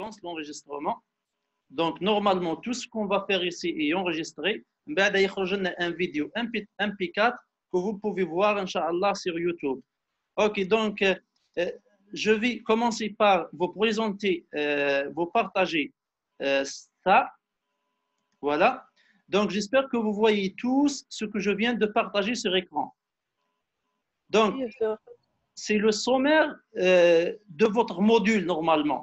lance l'enregistrement. Donc, normalement, tout ce qu'on va faire ici est enregistré. Il y a une vidéo MP4 que vous pouvez voir, Inch'Allah, sur YouTube. Ok, donc, je vais commencer par vous présenter, vous partager ça. Voilà. Donc, j'espère que vous voyez tous ce que je viens de partager sur écran. Donc, c'est le sommaire de votre module normalement.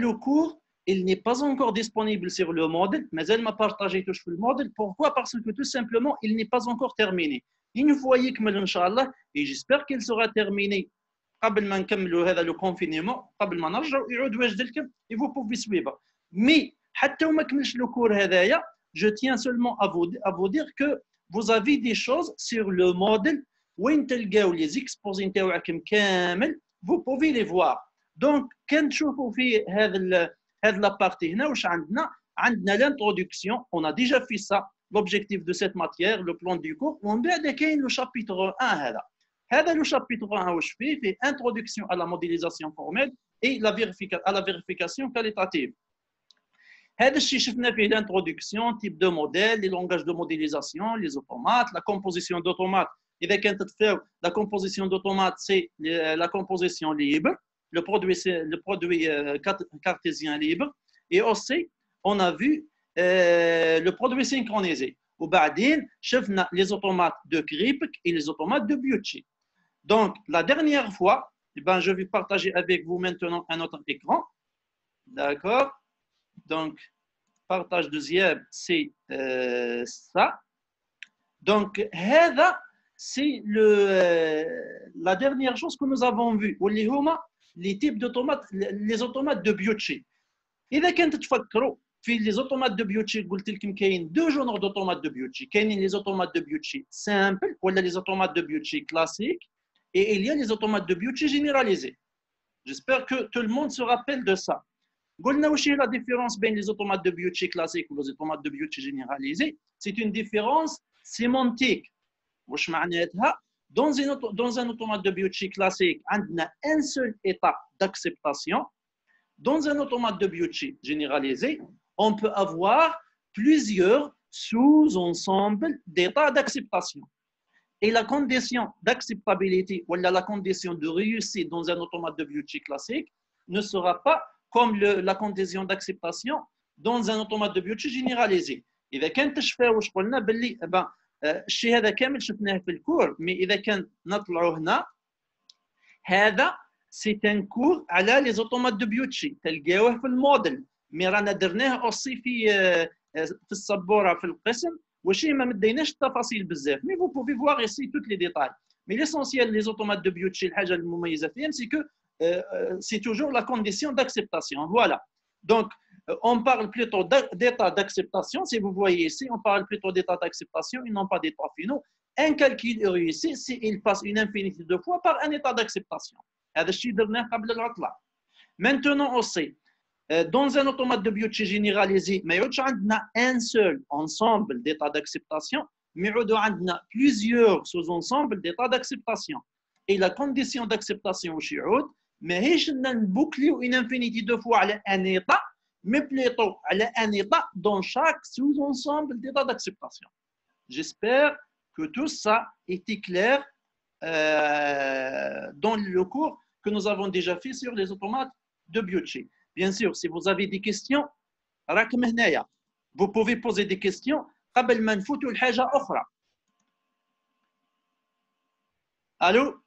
Le cours, il n'est pas encore disponible sur le module, mais elle m'a partagé tout le module. Pourquoi? Parce que tout simplement, il n'est pas encore terminé. Une fois يكمل إن شاء الله, et j'espère qu'il sera terminé قبل ما نكملوا هذا le confinement, قبل ما نرجعوا يعود واجد لكم, et vous pouvez suivre. Mais حتى وما كملش le cours هذايا, je tiens seulement à vous dire que vous avez des choses sur le module وين تلقاو les exposés نتاعكم كامل, vous pouvez les voir. Donc كان تشوفوا في هذا la partie هنا واش عندنا l'introduction, on a déjà fait ça, l'objectif de cette matière, le plan du cours, ومن بعد كاين le chapitre 1 هذا le chapitre 1 واش فيه introduction à la modélisation formelle et à la vérification qualitative. هذا الشيء شفنا فيه l'introduction, type de modèle, les langages de modélisation, les automates, la composition d'automates. إذا كانت تفهم, la composition d'automates, c'est la composition libre, le produit cartésien libre, et aussi on a vu le produit synchronisé. وبعدين شفنا les automates de Kripke et les automates de Biucci. Donc la dernière fois, je vais partager avec vous maintenant un autre écran. D'accord? Donc partage deuxième, c'est ça. Donc c'est la dernière chose que nous avons vue. Les types d'automates, les automates de Biucci. إذا كنت تفكروا في les automates de Biucci, قلت لكم كاين deux genres d'automates de Biucci. كاينين les automates de Biucci simple ولا les automates de Biucci classiques, et il y a les automates de Biucci généralisés. J'espère que tout le monde se rappelle de ça. قلنا واش هي la différence بين les automates de Biucci classiques ou les automates de Biucci généralisés? C'est une différence sémantique. واش معناتها؟ dans un automate de Biucci classique, on a un seul état d'acceptation. Dans un automate de Biucci généralisé, on peut avoir plusieurs sous-ensembles d'états d'acceptation. Et la condition d'acceptabilité ou la condition de réussite dans un automate de Biucci classique ne sera pas comme la condition d'acceptation dans un automate de Biucci généralisé. إذا كان تشفى واش قلنا باللي الشيء هذا كامل شفناه في الكور, مي إذا كان نطلعوا هنا هذا سي ان كور على لي زوتومات دو بيوتشي, تلقاوه في الموديل, مي رانا درناه اوسي في السبوره في القسم, وشي ما مديناش التفاصيل بزاف, مي فو بوفي فوار ايسي توت لي ديتاي. مي ليسونسيال لي زوتومات دو بيوتشي, الحاجه المميزه فيهم سي كو سي توجور لا كونديسيون داكسبتاسيون. فوالا, دونك on parle plutôt d'état d'acceptation. Si vous voyez ici, on parle plutôt d'état d'acceptation et non pas d'état finaux. Un calcul est réussi s'il passe une infinité de fois par un état d'acceptation. Maintenant aussi, dans un automate de Biucci généralisé, mais on a un seul ensemble d'états d'acceptation, mais on a plusieurs sous-ensembles d'états d'acceptation. Et la condition d'acceptation, mais on boucle une infinité de fois un état, mais plutôt un état dans chaque sous-ensemble d'état d'acceptation. J'espère que tout ça était clair dans le cours que nous avons déjà fait sur les automates de Biucci. Bien sûr, si vous avez des questions, vous pouvez poser des questions. قبل ما نفوتوا لحاجة أخرى. Allô?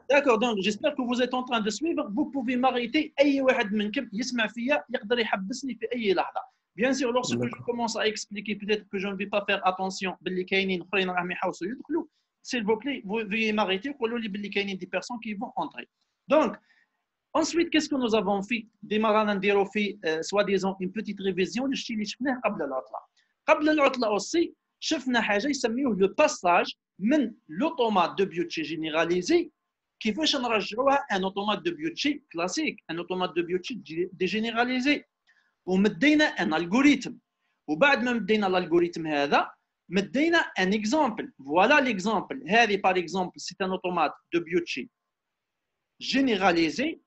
D'accord, donc j'espère que vous êtes en train de suivre. Vous pouvez m'arrêter. أي واحد منكم يسمع فيا يقدر يحبسني في أي لحظة. Bien sûr, lorsque je commence à expliquer, peut-être que je ne vais pas faire attention. باللي كاينين اخرين راهم يحاولوا يدخلوا. S'il vous plaît, vous veuillez m'arrêter. وقولوا لي باللي كاينين des personnes qui vont entrer. Donc, ensuite, qu'est-ce que nous avons fait? ديما نديروا في soi-disant une petite révision للشيء اللي شفناه قبل العطلة. قبل العطلة aussi شفنا حاجة يسميوه le passage من l'automate de Biucci généralisé كيفاش نرجعوها un automate de Biucci classique, un automate de Biucci dégénéralisé. ومدينا ان algorithme, وبعد ما مدينا الالغوريثم هذا مدينا ان exemple. Voilà l'exemple. هذه par exemple c'est un automate de Biucci généralisé,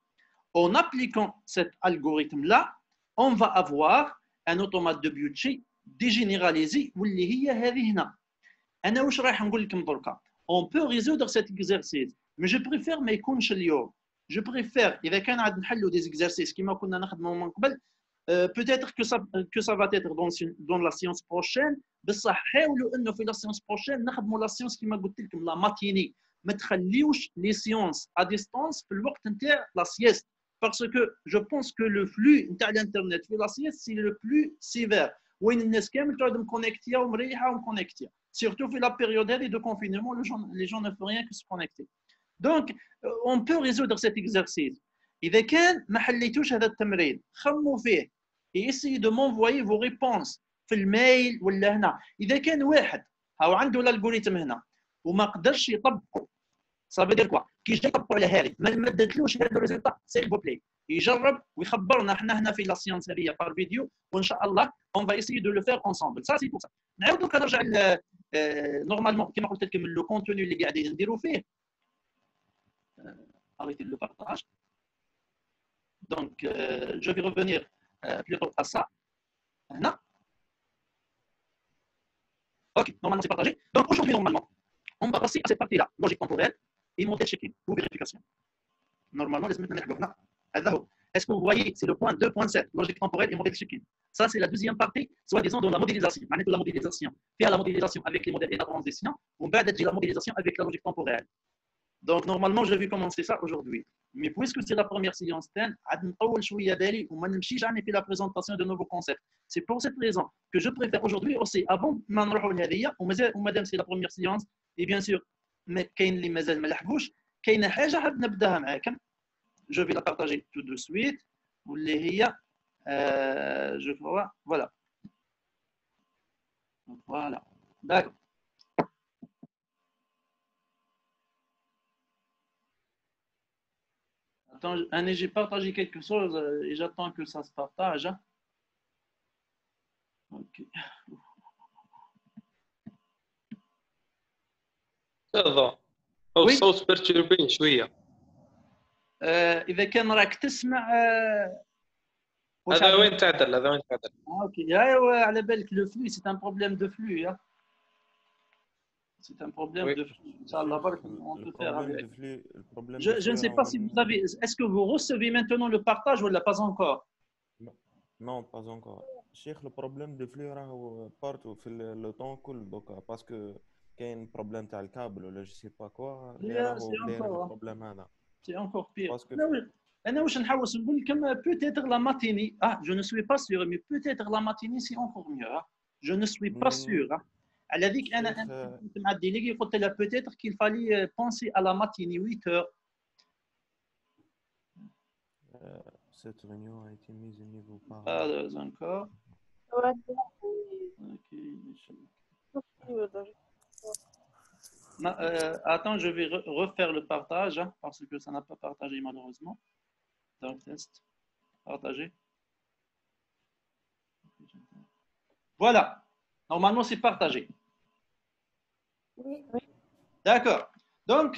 en appliquant cet algorithme-là, on va avoir un automate de Biucci dégénéralisé واللي هي هذه هنا. أنا واش راح نقول لكم دركا. On peut résoudre cet exercice, mais je préfère ما يكونش اليوم. Je préfère إذا كان عاد نحلوا des exercices كما كنا نخدموا من قبل, peut-être que ça va être dans la séance prochaine. بصح حاولوا انه في la séance prochaine نخدموا la séance كما قلت لكم la matinée. ما تخليوش les séances à distance في الوقت نتاع la sieste, parce que je pense que le flux نتاع الانترنت في la sieste c'est le plus sévère, وين الناس كامل تقعد مكونيكتيا ومريحه ومكونيكتيا, surtout في la période de confinement, les gens ne font rien que se connecter. Donc on peut résoudre cet exercice. إذا كان ما حليتوش هذا التمرين خموا فيه et essayez de m'envoyer vos réponses في الميل ولا هنا. إذا كان واحد أو عنده الالغوريثم هنا وما قدرش يطبقه, ça veut dire quoi, كي يجي يطبقوا على هذه ما دتلوش هذا الريزلت, سيل بو بلاي يجرب ويخبرنا احنا هنا في لا سيونس هذه بار فيديو, وان شاء الله on va essayer de le faire ensemble. Ça c'est pour ça. نعاودوا كنرجع نورمالمون كما قلت لكم لو كونتوني اللي قاعدين نديروا فيه. arrêtez le partage. Donc je vais revenir plutôt à ça. Là. Ok, normalement c'est partagé. Donc aujourd'hui, normalement, on va passer à cette partie-là, logique temporelle et modèle check-in ou vérification. Normalement, les est-ce que vous voyez, c'est le point 2.7, logique temporelle et modèle check-in. Ça, c'est la deuxième partie, soi-disant dans la modélisation. La modélisation. Faire la modélisation avec les modèles et la transition, on va être la modélisation avec la logique temporelle. Donc normalement, je vais commencer ça aujourd'hui. Mais puisque c'est la première séance, la présentation de nouveaux concepts. C'est pour cette raison que je préfère aujourd'hui aussi, avant ou madame c'est la première séance, et bien sûr, je vais la partager tout de suite. Je crois, voilà. Voilà. D'accord. Attends, j'ai partagé quelque chose et j'attends que ça se partage. Ok. هذا أو الصوت بيرتربين شوية. إذا كان راك تسمع هذا وين تعدل هذا وين تعدل. اوكي ايوا على بالك لو فلو سي ان بروبليم دو فلو يا c'est un problème de flux. Inch'Allah, on peut faire avec. Je ne sais pas si vous avez. Est-ce que vous recevez maintenant le partage ou pas encore? Non, pas encore. Cheikh, le problème de flux راهو partout في le temps كل دوكا باسكو كاين problème تاع الكابل ولا je sais pas quoi. راهو problème هذا. C'est encore pire. أنا واش نحوس نقول لكم peut-être la matinée. Ah, je ne suis pas sûr, mais peut-être la matinée c'est encore mieux. Je ne suis pas sûr. على ذيك انا كنت مع الديليغي قلت لها peut-être qu'il fallait penser à la matinée 8 heures. Cette réunion a été mise au niveau par. Pas encore. Attends, je vais refaire le partage parce que ça n'a pas partagé malheureusement. Donc test, partager. Voilà. Normalement c'est partagé. Oui. D'accord. Donc,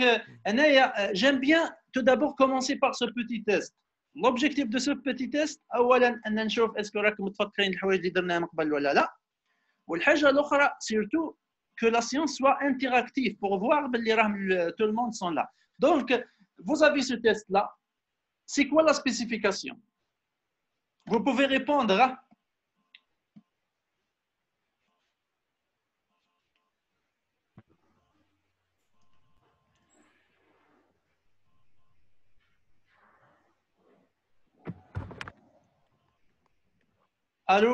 j'aime bien tout d'abord commencer par ce petit test. L'objectif de ce petit test, أولاً أن نشوف est-ce que راكم متفكرين الحوايج اللي درناها من قبل ولا لا. والحاجة الأخرى, surtout que la science soit interactive pour voir باللي راهم tout le monde sont là. Donc, vous avez ce test-là. C'est quoi la spécification? Vous pouvez répondre. Allô?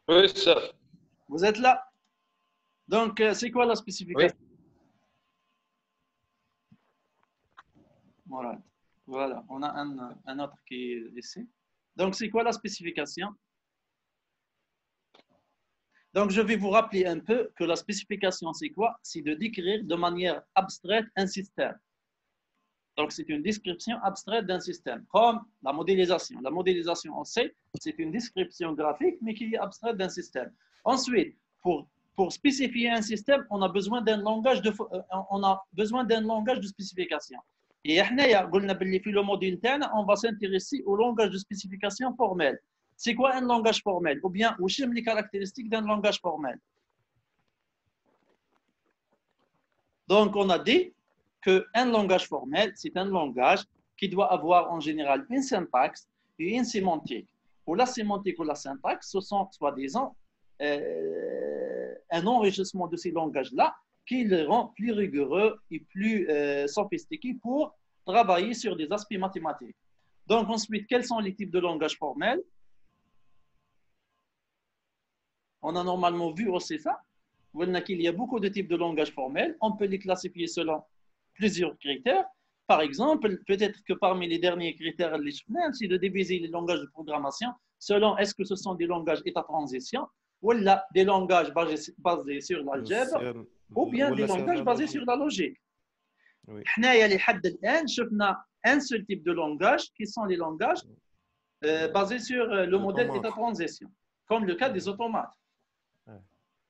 Oui, ça. Vous êtes là? Donc, c'est quoi la spécification? Oui. Voilà, on a un autre qui est ici. Donc, c'est quoi la spécification? Donc, je vais vous rappeler un peu que la spécification, c'est quoi? C'est de décrire de manière abstraite un système. Donc, c'est une description abstraite d'un système, comme la modélisation. La modélisation, on sait, c'est une description graphique, mais qui est abstraite d'un système. Ensuite, pour pour spécifier un système, on a besoin d'un langage de spécification. Et le module, on va s'intéresser au langage de spécification formel. C'est quoi un langage formel? Ou bien, où sont les caractéristiques d'un langage formel? Donc, on a dit qu'un langage formel, c'est un langage qui doit avoir en général une syntaxe et une sémantique. Ou la sémantique ou la syntaxe, ce sont soi-disant un enrichissement de ces langages-là qui les rend plus rigoureux et plus sophistiqués pour travailler sur des aspects mathématiques. Donc, ensuite, quels sont les types de langages formels? On a normalement vu aussi ça. Vous voyez qu'il y a beaucoup de types de langages formels. On peut les classifier selon plusieurs critères. Par exemple, peut-être que parmi les derniers critères, c'est de diviser les langages de programmation selon est-ce que ce sont des langages état-transition ou là, des langages basés sur l'algèbre ou bien des langages basés sur la logique. Oui. On a un seul type de langage qui sont les langages basés sur le modèle état-transition, comme le cas des automates.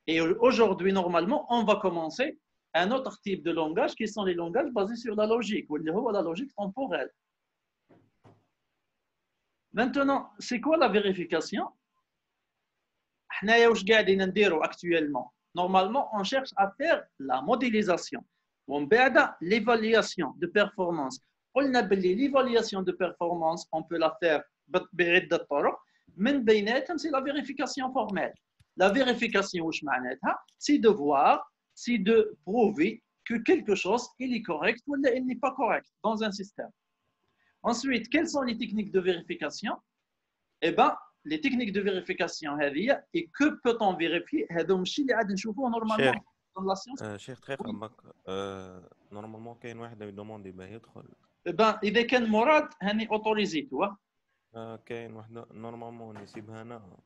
Et aujourd'hui, normalement, on va commencer un autre type de langage qui sont les langages basés sur la logique, ou la logique temporelle. Maintenant, c'est quoi la vérification? Actuellement, normalement, on cherche à faire la modélisation. L'évaluation de performance. L'évaluation de performance, on peut la faire c'est la vérification formelle. La vérification, c'est de voir, c'est de prouver que quelque chose il est correct ou il n'est pas correct dans un système. Ensuite, quelles sont les techniques de vérification? Eh bien, les techniques de vérification, et que peut-on vérifier? Normalement dans la science. شيخ تخيف عمك نورمالمون كاين واحد يدوموندي باه يدخل. Eh bien, إذا كان مراد هاني اوتوريزي تو. كاين واحد نورمالمون نسيبها انا.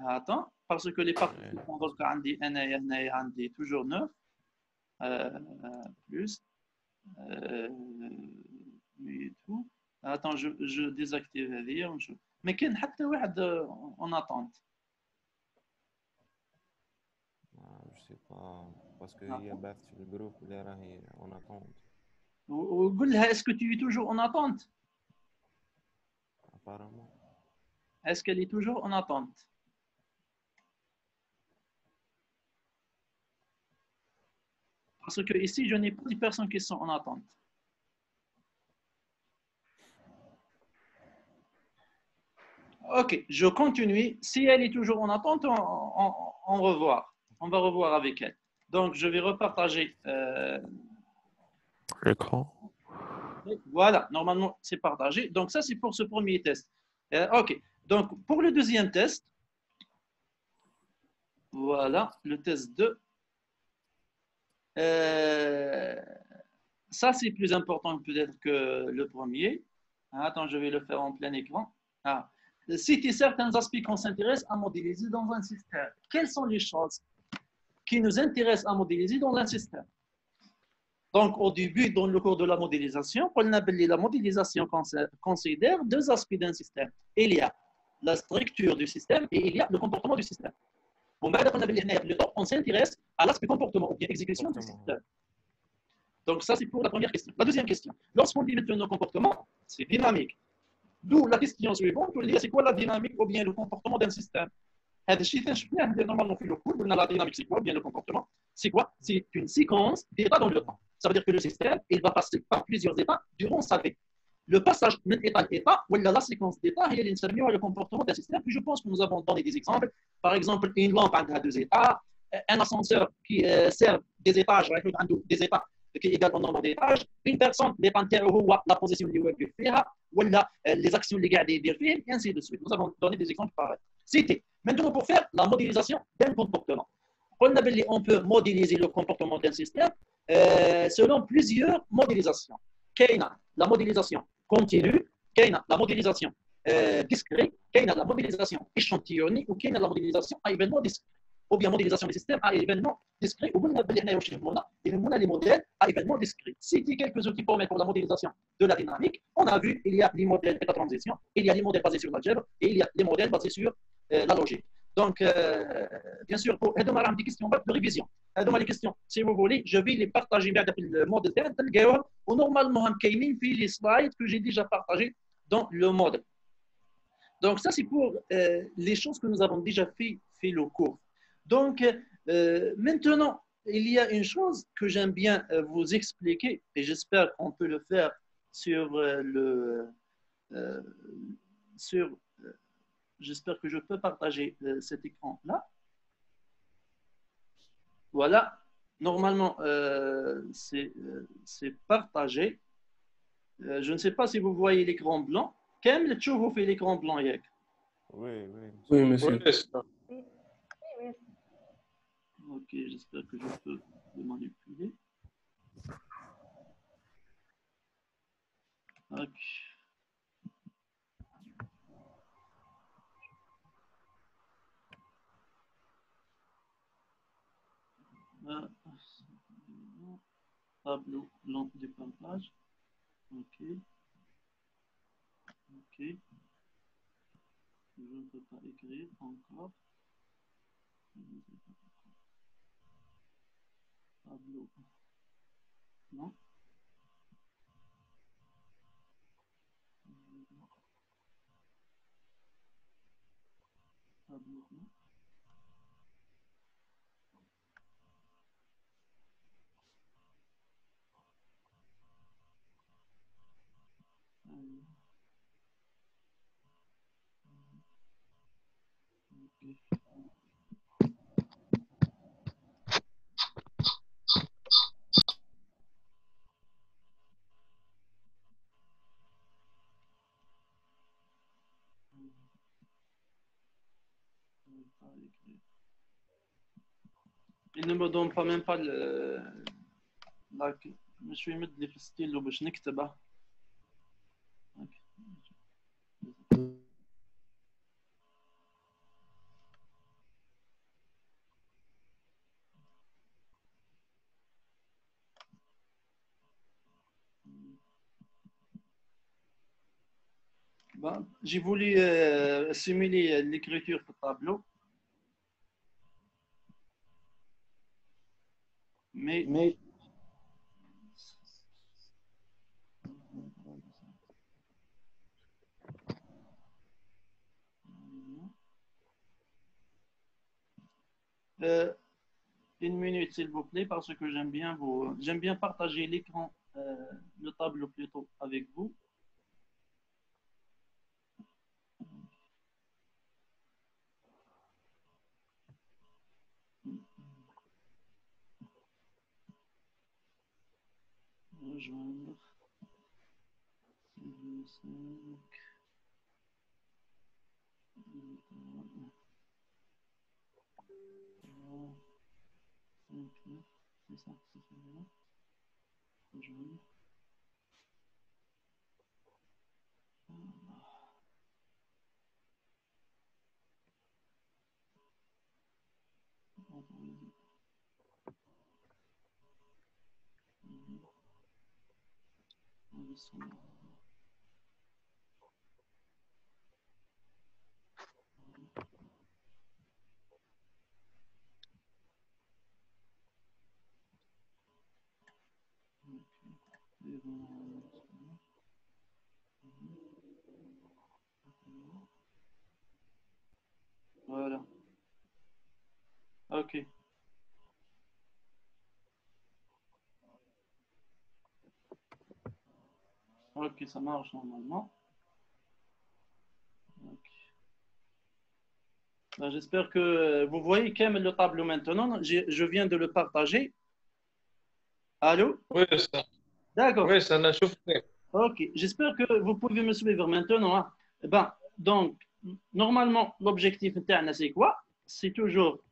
Attends, parce que les parties donc عندي toujours 9 plus tout. Attends, je désactive هذه. Mais كاين حتى واحد en attente. Je sais pas parce que هي بعثت في الجروب اللي راهي en attente. وقول لها est-ce que tu es toujours en attente? Apparemment. Est-ce qu'elle est toujours en attente? Parce que ici, je n'ai pas de personnes qui sont en attente. Ok, je continue. Si elle est toujours en attente, on va revoir avec elle. Donc, je vais repartager. L'écran. Voilà, normalement, c'est partagé. Donc, ça, c'est pour ce premier test. Ok, donc, pour le deuxième test, voilà, le test 2. Ça, c'est plus important peut-être que le premier. Attends, je vais le faire en plein écran. Citer certains aspects qu'on s'intéresse à modéliser dans un système. Quelles sont les choses qui nous intéressent à modéliser dans un système? Donc, au début, dans le cours de la modélisation, la modélisation considère deux aspects d'un système. Il y a la structure du système et il y a le comportement du système. On s'intéresse à l'aspect comportement ou bien exécution du système. Donc, ça, c'est pour la première question. La deuxième question, lorsqu'on dit maintenant comportement, c'est dynamique. D'où la question suivante, c'est quoi la dynamique ou bien le comportement d'un système? Normalement, la dynamique, c'est quoi? Bien le comportement. C'est quoi? C'est une séquence d'états dans le temps. Ça veut dire que le système, il va passer par plusieurs états durant sa vie. Le passage d'un état à état, ou la séquence d'états, il y a le comportement d'un système. Puis je pense que nous avons donné des exemples. Par exemple, une lampe a deux états, un ascenseur qui sert des étages, des états qui est égal au nombre d'étages, une personne dépend de la position du web ou les actions légales des films, et ainsi de suite. Nous avons donné des exemples pareils. C'était. Maintenant, pour faire la modélisation d'un comportement. On peut modéliser le comportement d'un système selon plusieurs modélisations. La modélisation continue, la modélisation discrète, la modélisation échantillonnée ou la modélisation à événements discrets. Ou bien modélisation des systèmes à événements discrets, ou les modèles à événements discrets. Citer quelques outils pour la modélisation de la dynamique. On a vu, il y a les modèles état-transition, il y a les modèles basés sur l'algèbre et il y a les modèles basés sur la logique. Donc, bien sûr, pour des questions de révision. Les questions, si vous voulez, je vais les partager dans le mode de ou normalement, les slides que j'ai déjà partagés dans le mode. Donc, ça, c'est pour les choses que nous avons déjà fait le cours. Donc, maintenant, il y a une chose que j'aime bien vous expliquer, et j'espère qu'on peut le faire sur j'espère que je peux partager cet écran-là. Voilà. Normalement, c'est partagé. Je ne sais pas si vous voyez l'écran blanc. Quel vous fait l'écran blanc, Yak? Oui, oui. Oui, monsieur. Ok, j'espère que je peux le manipuler. Ok. Tableau blanc de partage. Ok. Ok. Je ne peux pas écrire encore. Tableau. Non. Tableau. Non. Il ne me donne pas même pas le. Je suis mis le style باش نكتبه. Bon, j'ai voulu simuler l'écriture du tableau, mais une minute s'il vous plaît parce que j'aime bien partager l'écran, le tableau plutôt avec vous. Rejoindre. 5, c'est ça, c'est celui-là. Rejoindre. Voilà. Ok. Ok, ça marche normalement. Okay. Ben, j'espère que vous voyez quand même le tableau maintenant. Je viens de le partager. Allô? Oui, ça. D'accord. Oui, ça n'a chauffé. Ok, j'espère que vous pouvez me suivre maintenant. Hein. Ben, donc, normalement, l'objectif interne, c'est quoi? C'est toujours,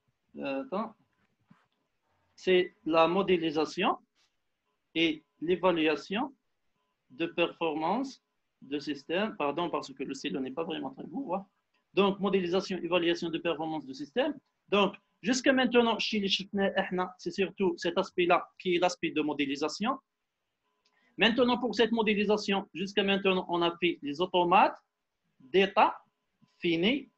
c'est la modélisation et l'évaluation de performance de système. Pardon, parce que le stylo n'est pas vraiment très beau. Hein. Donc, modélisation, évaluation de performance de système. Donc, jusqu'à maintenant, c'est surtout cet aspect-là qui est l'aspect de modélisation. Maintenant, pour cette modélisation, jusqu'à maintenant, on a fait les automates d'état fini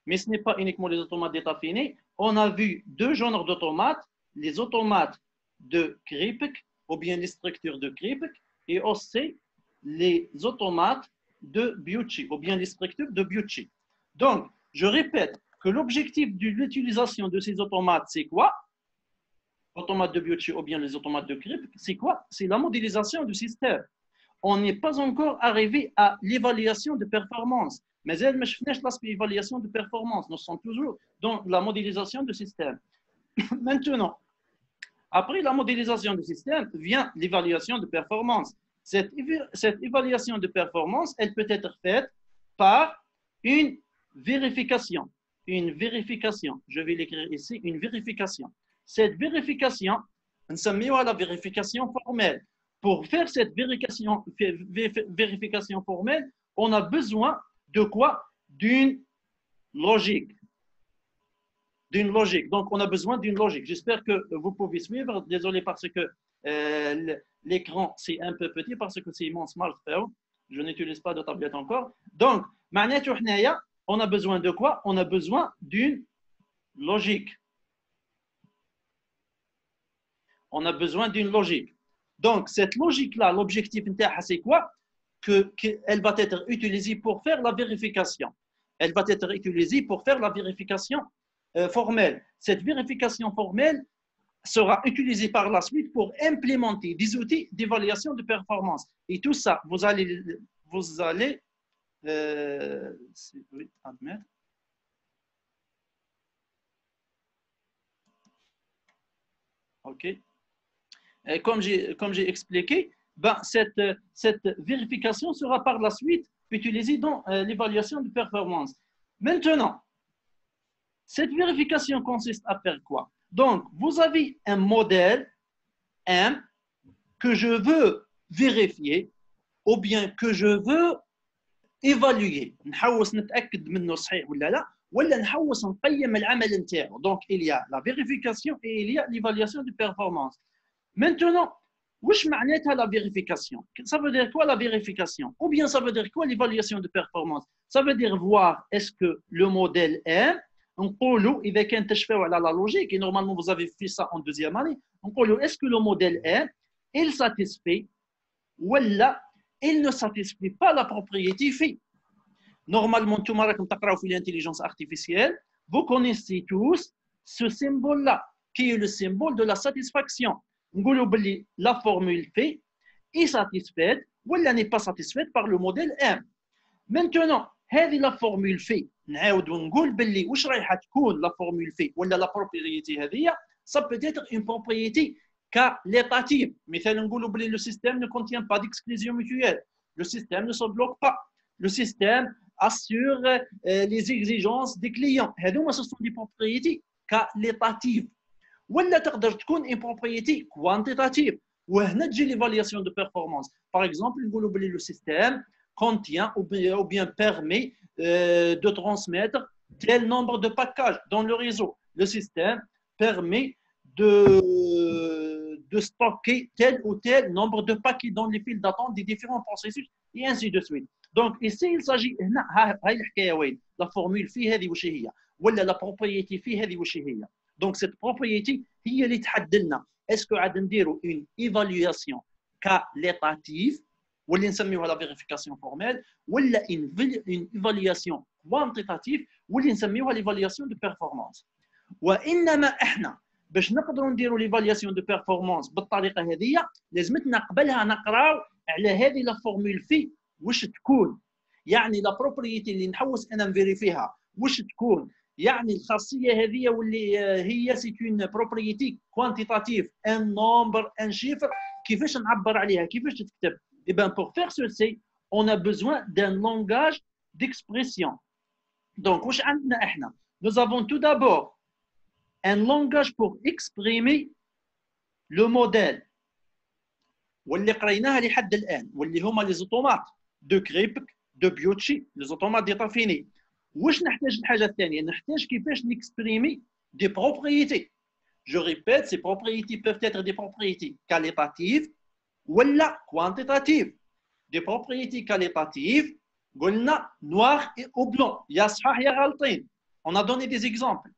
mais ce n'est pas uniquement les automates d'état fini. On a vu deux genres d'automates, les automates de Kripke, ou bien les structures de Kripke, et aussi les automates de Biucci, ou bien les structures de Biucci. Donc, je répète que l'objectif de l'utilisation de ces automates, c'est quoi? Automates de Biucci ou bien les automates de Kripke, c'est quoi? C'est la modélisation du système. On n'est pas encore arrivé à l'évaluation de performance. Mais elle me fait l'aspect évaluation de performance. Nous sommes toujours dans la modélisation du système. Maintenant, après la modélisation du système, vient l'évaluation de performance. Cette évaluation de performance, elle peut être faite par une vérification. Une vérification. Je vais l'écrire ici, une vérification. Cette vérification, on s'appelle la vérification formelle. Pour faire cette vérification formelle, on a besoin de quoi? D'une logique. D'une logique. Donc, on a besoin d'une logique. J'espère que vous pouvez suivre. Désolé parce que l'écran, c'est un peu petit parce que c'est mon smartphone. Je n'utilise pas de tablette encore. Donc, on a besoin de quoi? On a besoin d'une logique. On a besoin d'une logique. Donc, cette logique-là, l'objectif, c'est quoi? Qu'elle va être utilisée pour faire la vérification. Elle va être utilisée pour faire la vérification formelle. Cette vérification formelle sera utilisée par la suite pour implémenter des outils d'évaluation de performance. Et tout ça, vous allez oui, admettre. OK. Et comme j'ai expliqué, cette vérification sera par la suite utilisée dans l'évaluation de performance. Maintenant, cette vérification consiste à faire quoi? Donc, vous avez un modèle M que je veux vérifier ou bien que je veux évaluer. نحوس نتأكد منه صحيح ولا لا ولا نحوس نقيم العمل نتاعو. Donc, il y a la vérification et il y a l'évaluation de performance. Maintenant, wesh معناتها la vérification? Ça veut dire quoi la vérification? Ou bien ça veut dire quoi l'évaluation de performance? Ça veut dire voir est-ce que le modèle M, نقولوا إذا كان تشفاو على la logique, et normalement vous avez fait ça en deuxième année, نقولوا est-ce que le modèle M, il satisfait ou il ne satisfait pas la propriété phi. Normalement, tout le monde l'intelligence artificielle, vous connaissez tous ce symbole-là, qui est le symbole de la satisfaction. La formule phi est satisfaite ou elle n'est pas satisfaite par le modèle M. Maintenant, هذه la formule phi, نعاود ونقول باللي واش رايحه تكون la formule phi ولا la propriété هذه, ça peut être une propriété qualitative. مثلا نقولوا باللي le système ne contient pas d'exclusion mutuelle. Le système ne se bloque pas. Le système assure les exigences des clients. هذوما ce sont des propriétés qualitatives. ولا تقدر تكون une propriété quantitative. وهنا تجي l'évaluation de performance. Par exemple, نقولوا باللي le système contient ou bien permet de transmettre tel nombre de packages dans le réseau. Le système permet de stocker tel ou tel nombre de paquets dans les files d'attente des différents processus et ainsi de suite. Donc ici il s'agit la formule في هذه وش هي ولا la propriété في هذه وش هي. Donc cette propriété هي اللي تحدد لنا est-ce que عاد نديروا une évaluation qualitative واللي نسميوها la vérification formelle ولا une évaluation quantitative واللي نسميوها l'évaluation de performance. وانما احنا باش نقدروا نديروا ليفالياسيون دو بيرفورمانس بالطريقه هذه لازمتنا قبلها نقراو على هذه لا فورمول في واش تكون، يعني لا بروبريتي اللي نحوس انا نفيريفيها واش تكون، يعني الخاصيه هذه واللي هي سي اون بروبريتي كوانتيتاتيف ان نومبر ان شيفر، كيفاش نعبر عليها كيفاش تكتب. اي بان بور فير سوسي اون ا بوزوان دان لونغاج ديكسبريسيون. دونك واش عندنا احنا؟ nous avons tout d'abord un langage pour exprimer le modèle واللي قريناها لحد الان واللي هما لي زوتومات دو كريبك دو بيوتشي لي زوتومات دي طافيني. واش نحتاج الحاجه الثانيه؟ نحتاج كيفاش نكسبريمي دي بروبريتي. Je répète, ces propriétés peuvent être des propriétés qualitatives ou quantitatives. Des propriétés qualitatives, قلنا noir et au blanc. يا صحاح يا غلطين. On a donné des exemples.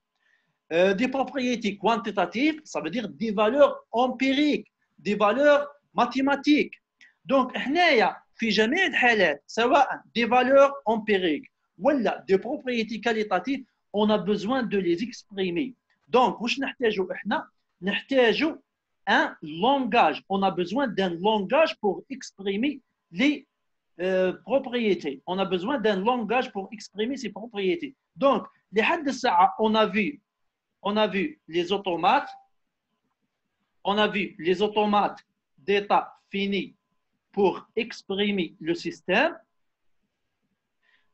Des propriétés quantitatives, ça veut dire des valeurs empiriques, des valeurs mathématiques. Donc, هنايا في جميع الحالات سواء des valeurs empiriques ou des propriétés qualitatives, on a besoin de les exprimer. Donc, واش نحتاجوا احنا؟ نحتاجوا un langage. On a besoin d'un langage pour exprimer les propriétés. On a besoin d'un langage pour exprimer ces propriétés. Donc, لحد الساعة, on a vu les automates, on a vu les automates d'état fini pour exprimer le système.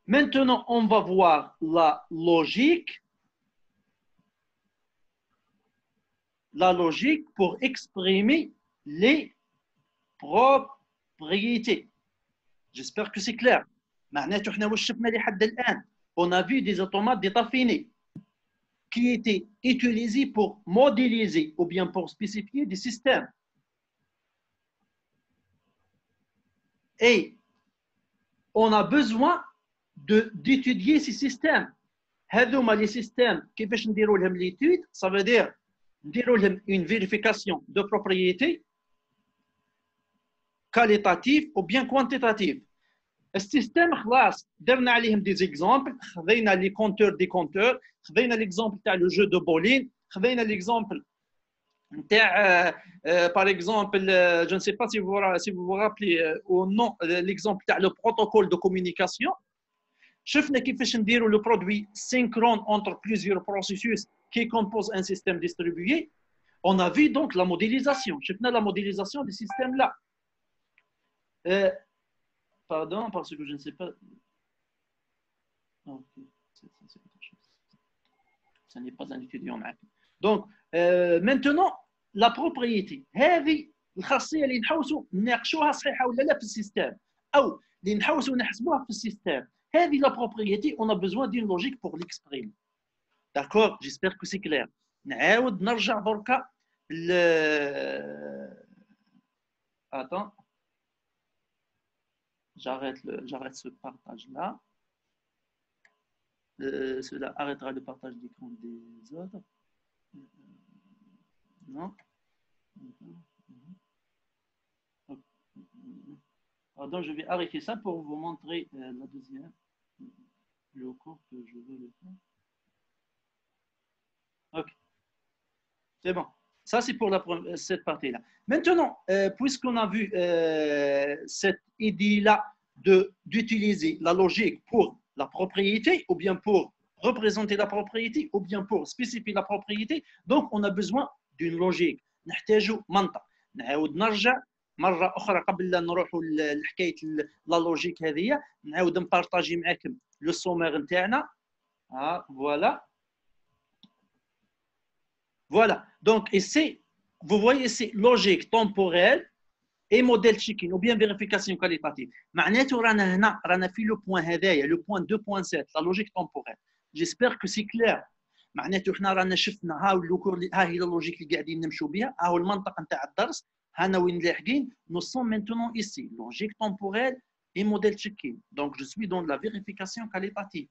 Maintenant, on va voir la logique pour exprimer les propriétés. J'espère que c'est clair. On a vu des automates d'état fini qui étaient utilisés pour modéliser ou bien pour spécifier des systèmes. Et on a besoin d'étudier ces systèmes. Les systèmes, كيفاش نديروا لهم l'étude, ça veut dire نديروا لهم une vérification de propriété qualitative ou bien quantitative. السيستم خلاص درنا عليهم دي زيكزامبل، خذينا لي كونتور دي كونتور، خذينا ليكزامبل تاع لو جو دو بولين، خذينا ليكزامبل تاع par exemple je ne sais pas si vous vous rappelez au nom l'exemple تاع le protocole de communication. شفنا كيفاش نديروا le produit synchrone entre plusieurs processus qui composent un système distribué. On a vu donc la modélisation. شفنا la modélisation du système là. Pardon, parce que je ne sais pas. Okay. Ce n'est pas un étudiant. Donc, maintenant, la propriété. هذه الخاصية اللي نحوسوا نناقشوها صحيحة ولا لا في السيستم أو اللي نحوسوا نحسبوها في السيستم. هذه la propriété, on a besoin d'une logique pour l'exprimer. D'accord? J'espère que c'est clair. نعاود نرجع دركا Attends. J'arrête ce partage-là. Cela arrêtera le partage d'écran des autres. Non. Donc, je vais arrêter ça pour vous montrer la deuxième, le cours que je veux le faire. Ok. C'est bon. Ça, c'est pour cette partie-là. Maintenant, puisqu'on a vu cette idée-là d'utiliser la logique pour la propriété, ou bien pour représenter la propriété, ou bien pour spécifier la propriété, donc on a besoin d'une logique. نحتاجوا منطق. نعاود نرجع مرة أخرى قبل لا نروحوا لحكاية لا لوجيك هذه، نعاود نبارطاجي معاكم لو سومير نتاعنا. Voilà. Voilà. Donc, ici, vous voyez ici logique temporelle et modèle checking ou bien vérification qualitative. معناته رانا في le point هذايا le point 2.7 la logique temporelle. J'espère que c'est clair. معناته احنا رانا شفنا ها هي اللوجيك اللي قاعدين نمشوا بها، ها هو المنطق نتاع الدرس، هانا وين لاحقين. Nous sommes maintenant ici logique temporelle et modèle checking. Donc, je suis dans la vérification qualitative.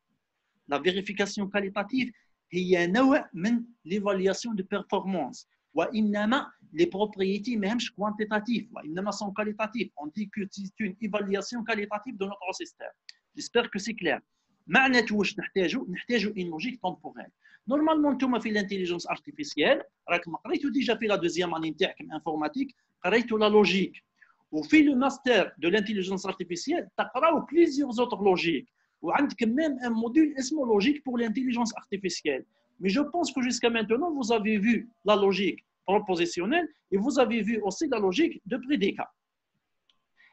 La vérification qualitative هي نوع من l'évaluation de performance. وإنما les propriétés ماهمش quantitatifs وإنما sont qualitatives. On dit que c'est une évaluation qualitative de notre système. J'espère que c'est clair. معناته واش نحتاجوا une logique temporelle. Normalement نتوما في l'intelligence artificielle راكم قريتوا ديجا في لا دوزيام اني نتاعكم انفورماتيك قريتوا لا لوجيك، وفي لو ماستر دو l'intelligence artificielle تقراو plusieurs autres logiques. وعندك même un module اسمه logique pour l'intelligence artificielle. Mais je pense que jusqu'à maintenant, vous avez vu la logique propositionnelle et vous avez vu aussi la logique de prédicat.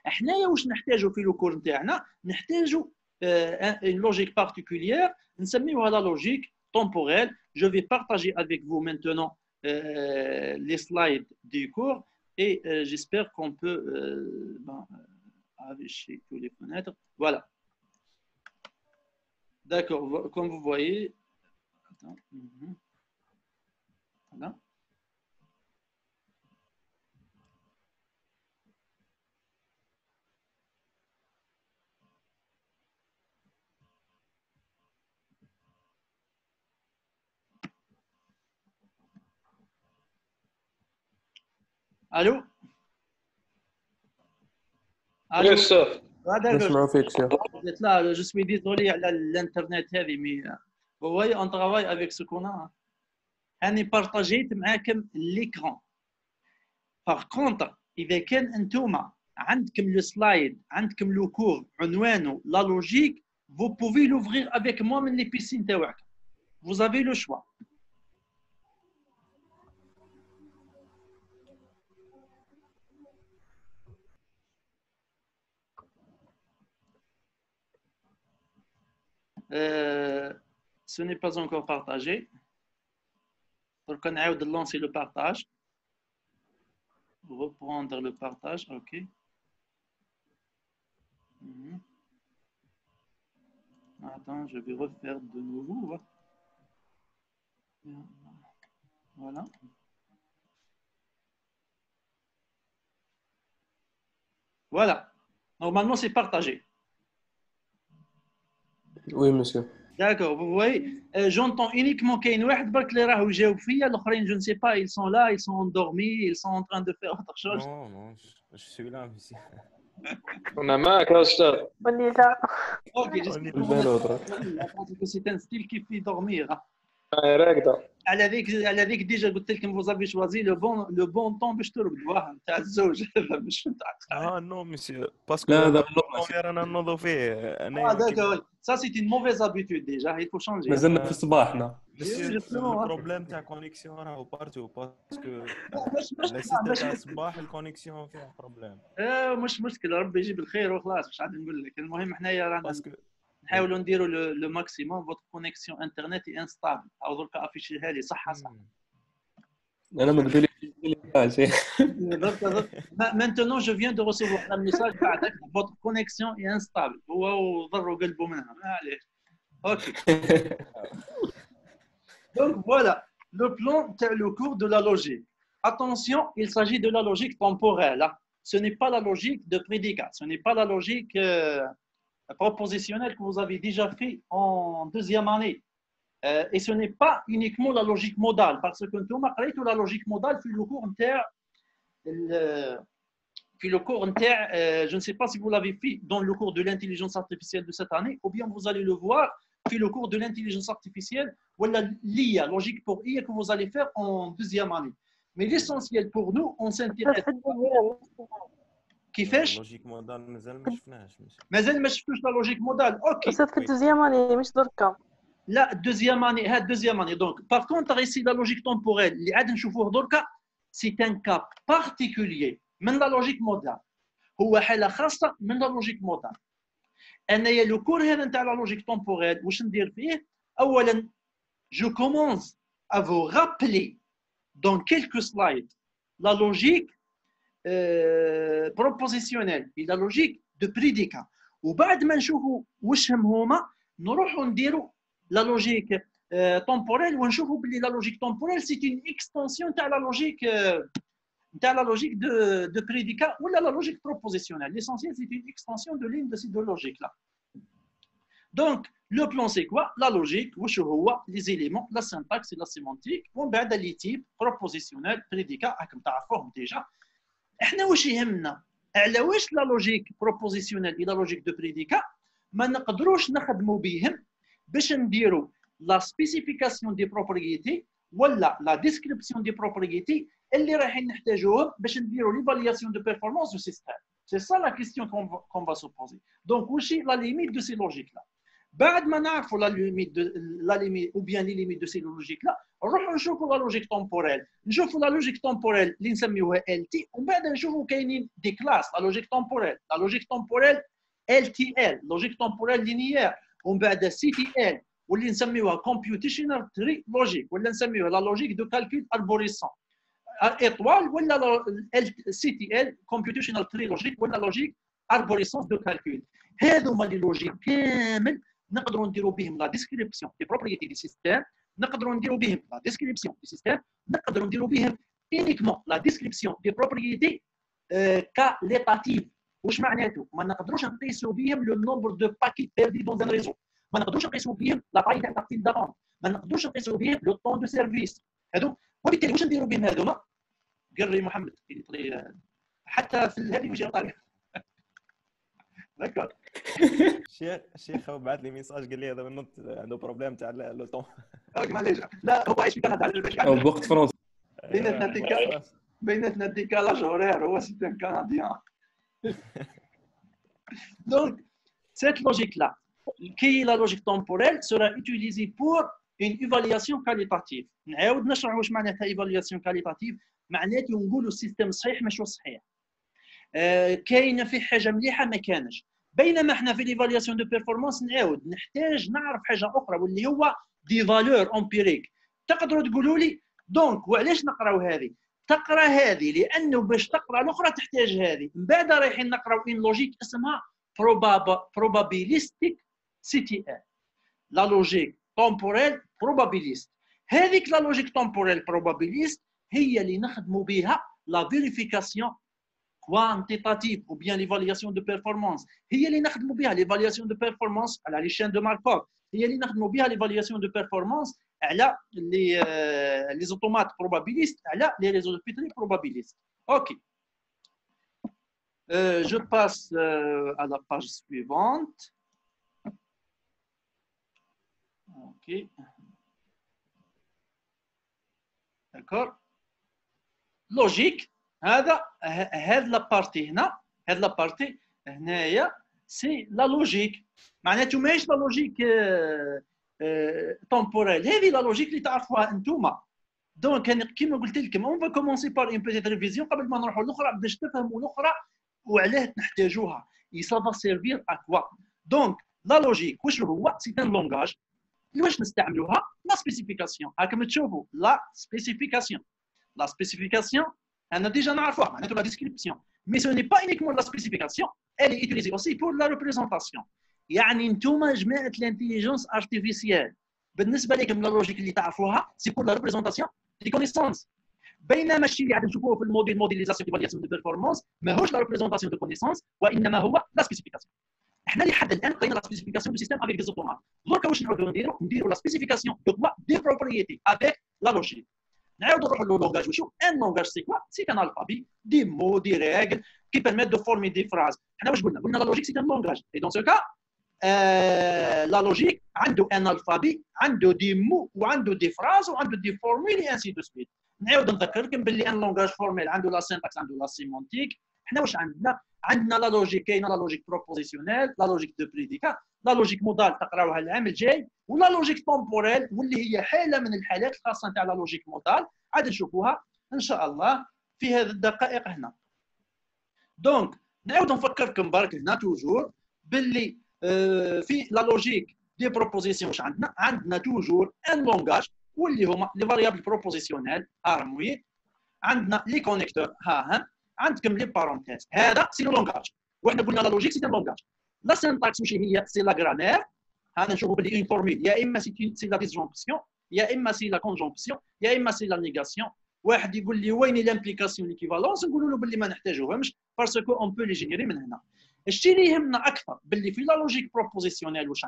احنايا واش نحتاجوا في الكور نتاعنا؟ نحتاجوا une logique particulière نسميوها la logique temporelle. Je vais partager avec vous maintenant les slides du cours et j'espère qu'on peut afficher tous les fenêtres. Voilà. D'accord, comme vous voyez. Attends. Voilà. Allô? وي الشيخ نسمعوا فيك شيخ. Là, je suis désolé à l'internet هذه mais vous voyez on travaille avec ce qu'on a. أنا بارطاجيت معاكم l'écran. Par contre إذا كان أنتوما عندكم le slide عندكم le cours عنوانه la logique vous pouvez l'ouvrir avec moi من les piscines تاعك. Vous avez le choix. Ce n'est pas encore partagé. Donc, on a de lancer le partage. Reprendre le partage. OK. Attends, je vais refaire de nouveau. Voilà. Voilà. Normalement, c'est partagé. Oui, monsieur. D'accord, vous voyez, j'entends uniquement qu'il y a un bark les rah جاوب فيا الاخرين je ne sais pas, ils sont là, ils sont endormis, ils sont en train de faire autre chose. Non, non, je suis là, monsieur. انا معك يا استاذ. bonita. OK, j'espère que c'est un style qui fait dormir. راكده. على ذيك ديجا قلت لكم vous avez choisi le bon temps باش ترقدوا نتاع الزوج هذا مش نتاع. Non, monsieur, parce que لا هذا غير انا نوضو فيه. d'accord, ça c'est une mauvaise habitude déjà, il faut changer. مازلنا في صباحنا. Monsieur, le problème تاع connexion راهو بارتو باسكو لا سيت تاع الصباح الكونيكسيون فيها بروبليم. مش مشكل ربي يجيب الخير وخلاص مش عاد نقول لك المهم حنايا رانا باسكو نحاولوا نديروا لو ماكسيموم فوتر كونيكسيون انترنت اي انستابل او درك افيشيها لي صح. انا ما قلت لي شيخ. Maintenant je viens de recevoir un message بعدك votre connexion est instable. هو ضروا قلبه منها ما عليه. OK. Donc voilà le plan le cours de la logique. Attention, il s'agit de la logique temporelle. Ce n'est pas la logique de prédicat, ce n'est pas la logique propositionnelle que vous avez déjà fait en deuxième année. Et ce n'est pas uniquement la logique modale, parce que nous avons la logique modale puis le cours inter, je ne sais pas si vous l'avez fait dans le cours de l'intelligence artificielle de cette année, ou bien vous allez le voir puis le cours de l'intelligence artificielle ou l'IA, logique pour IA que vous allez faire en deuxième année. Mais l'essentiel pour nous, on s'intéresse. كيفاش؟ لوجيك مودال مازال ما شفناهش. مازال ما شفتوش لا لوجيك مودال. اوكي. بس في الدوزيام اني مش دركا. لا دوزيام اني هاد دوزيام اني دونك باغ كونتر ايسي لا لوجيك تومبوريل اللي عاد نشوفوه دركا سي ان كاب بارتيكولير من لا لوجيك مودال. هو حاله خاصه من لا لوجيك مودال. انايا لو كور هذا نتاع لا لوجيك تومبوريل واش ندير فيه؟ اولا جو كومونس ا فو رابلي دون كيلكو سلايد لا لوجيك بروبوزيسيونيل لا لوجيك دو بريديكا وبعد ما نشوفوا واش هما نروحوا نديروا لا لوجيك temporelle ونشوفوا باللي لا لوجيك temporelle سي اون اكستنسيون تاع لا لوجيك de prédicat ou la logique propositionnelle. L'essentiel c'est une extension de l'une de ces deux logiques là. Donc le plan c'est quoi? La logique واش هو les éléments, la syntaxe et la sémantique ومن بعد les types propositionnel prédicat راكم تعرفوهم ديجا. احنا واش يهمنا على واش لا لوجيك بروبوزيسيونيل الى لوجيك دو بريديكا ما نقدروش نخدموا بهم باش نديروا لا سبيسيفيكاسيون دي بروبريتي ولا لا ديسكريبسيون دي بروبريتي اللي رايحين نحتاجوهم باش نديروا ليفالياسيون دو بيرفورمانس دو سيستيم. سي سا لا كيستيون كون فا سو بوزي. دونك واش لا ليميت دو سي لوجيك لا بعد ما نعرفوا لا ليميت او بيان لي ليميت دو سي لوجيك لا نروحوا نشوفوا لا لوجيك تومبوريل نشوفوا لا لوجيك تومبوريل اللي نسميوها ال تي ومن بعد نشوفوا كاينين دي كلاس لا لوجيك تومبوريل ال تي ال لوجيك تومبوريل لينيير ومن بعد سي تي ال واللي نسميوها كومبيوتيشنال تري لوجيك ولا نسميوها لا لوجيك دو كالكول اربوريسون ايطوال ولا سي تي ال كومبيوتيشنال تري لوجيك ولا لوجيك اربوريسون دو كالكول. هذوما لي لوجيك كامل نقدروا نديروا بهم لا ديسكريبسيون دي بروبريتي دي سيستيم نقدروا نديروا بهم لا ديسكريبسيون دي سيستيم نقدروا نديروا بهم uniquement la description des propriétés qualitatives. واش معناته؟ ما نقدروش نقيسوا بهم لو نومبر دو باكيت بيردي دون ان ريزو، ما نقدروش نقيسوا بهم لا طاي تاع التقسيم دافون، ما نقدروش نقيسوا بهم لو طون دو سيرفيس هادو. وبالتالي واش نديروا بهم هادوما؟ قال لي محمد حتى في هذه يجي طارق. داكور. الشيخ هو بعث لي ميساج قال لي هذا من عنده بروبليم تاع لو طون. معليش لا هو عايش في كندا او بوقت فرنسا. بيناتنا ديكالاج هورير هو سي ان كنديان. Donc cette logique là qui est la logique temporelle sera utilisée pour une évaluation qualitative. نعاود نشرح واش معناتها évaluation qualitative. معناته نقولوا السيستم صحيح مش صحيح. كاينه في حاجه مليحه ما كانش. بينما احنا في ليفالياسيون دو بيرفورمانس نعاود نحتاج نعرف حاجه اخرى واللي هو دي فالور امبيريك. تقدروا تقولوا لي دونك وعلاش نقراو هذه؟ تقرا هذه لانه باش تقرا الاخرى تحتاج هذه. من بعد رايحين نقراو ان لوجيك اسمها probabilistic CTL. لا لوجيك temporelle probabiliste. هذيك لا لوجيك temporelle probabiliste هي اللي نخدموا بها لا فيريفيكاسيون quantitative ou bien l'évaluation de performance. هي اللي نخدموا بها l'évaluation de performance على les chaînes de Markov. هي اللي نخدموا بها l'évaluation de performance على les automates probabilistes على les réseaux de Petri probabilistes. OK. Je passe à la page suivante. OK. D'accord. Logique. هذا لابارتي هنا هذا لابارتي هنايا سي لا لوجيك. معناته ماهيش لا لوجيك تومبوريل. هذه لا لوجيك اللي تعرفوها انتوما. دونك كيما قلت لكم اون فا كومونسي بار اون بيتيت ريفيزيون قبل ما نروحوا الاخرى باش تفهموا الاخرى وعلاه نحتاجوها. يسافا سيرفير ا كوا. دونك لا لوجيك واش هو؟ سي ان لونغاج اللي واش نستعملوها لا سبيسيفيكاسيون. هاكم تشوفوا لا سبيسيفيكاسيون. لا سبيسيفيكاسيون on a déjà la description, mais ce n'est pas uniquement la spécification, elle est utilisée aussi pour la représentation. يعني انتوما جماعه الانتيليجنس ارتيفيسيال بالنسبه لكم لا لوجيك اللي تعرفوها سي بور لا ريبريزونطاسيون دي كونيسونس. بينما الشيء اللي عاد نشوفوه في الموديل موديليزاسيون ديفالياسيون دو بيرفورمانس ماهوش لا ريبريزونطاسيون دو كونيسونس وانما هو لا سبيسيفيكاسيون. احنا لحد الان قرينا لا سبيسيفيكاسيون دو سيستيم افيك دي زوتومات. درك واش نعاودو نديرو لا سبيسيفيكاسيون دو كوا دي بروبريتي افيك لا لوجيك. نعاودو نروحو للونغاج. وشو ان لونغاج سي كوا؟ سي كان الفابي دي مو دي ريغل كي بيرميت دو فورمي دي فراز. حنا واش قلنا؟ قلنا لا لوجيك سي ان لونغاج اي دون سو كا لا لوجيك عنده ان الفابي عنده دي مو وعنده دي فراز وعنده دي فورميل اي انسي دو سويت. نعاود نذكركم باللي ان لونغاج فورميل عنده لا سينتاكس عنده لا سيمونتيك. حنا واش عندنا؟ عندنا لا لوجيك كاينه لا لوجيك بروبوزيسيونيل لا لوجيك دو بريديكا لا لوجيك مودال تقراوها العام الجاي ولا لوجيك تومبوريل واللي هي حاله من الحالات الخاصه نتاع لا لوجيك مودال عاد نشوفوها ان شاء الله في هذه الدقائق هنا. دونك نعاود نفكركم برك هنا توجور باللي في لا لوجيك دي بروبوزيسيون واش عندنا توجور ان لونغاج واللي هما لي فاريابل بروبوزيسيونيل ارموي. عندنا لي كونيكتور ها عندكم لي بارونتيز. هذا سي لو لونغاج وحنا قلنا لا لوجيك سي ان لونغاج. لا سينتاكس واش هي؟ سي لا غرامير. هذا نشوفوا باللي اون فورميل يا اما سي لا ديسجونكسيون يا اما سي لا كونجونكسيون يا اما سي لا نيغاسيون. واحد يقول لي وين لامبليكاسيون ليكيفالونس نقولوا له باللي ما نحتاجوهمش باسكو اون بو لي جينيري من هنا. الشيء اللي يهمنا اكثر باللي في لا لوجيك بروبوزيسيونيل واش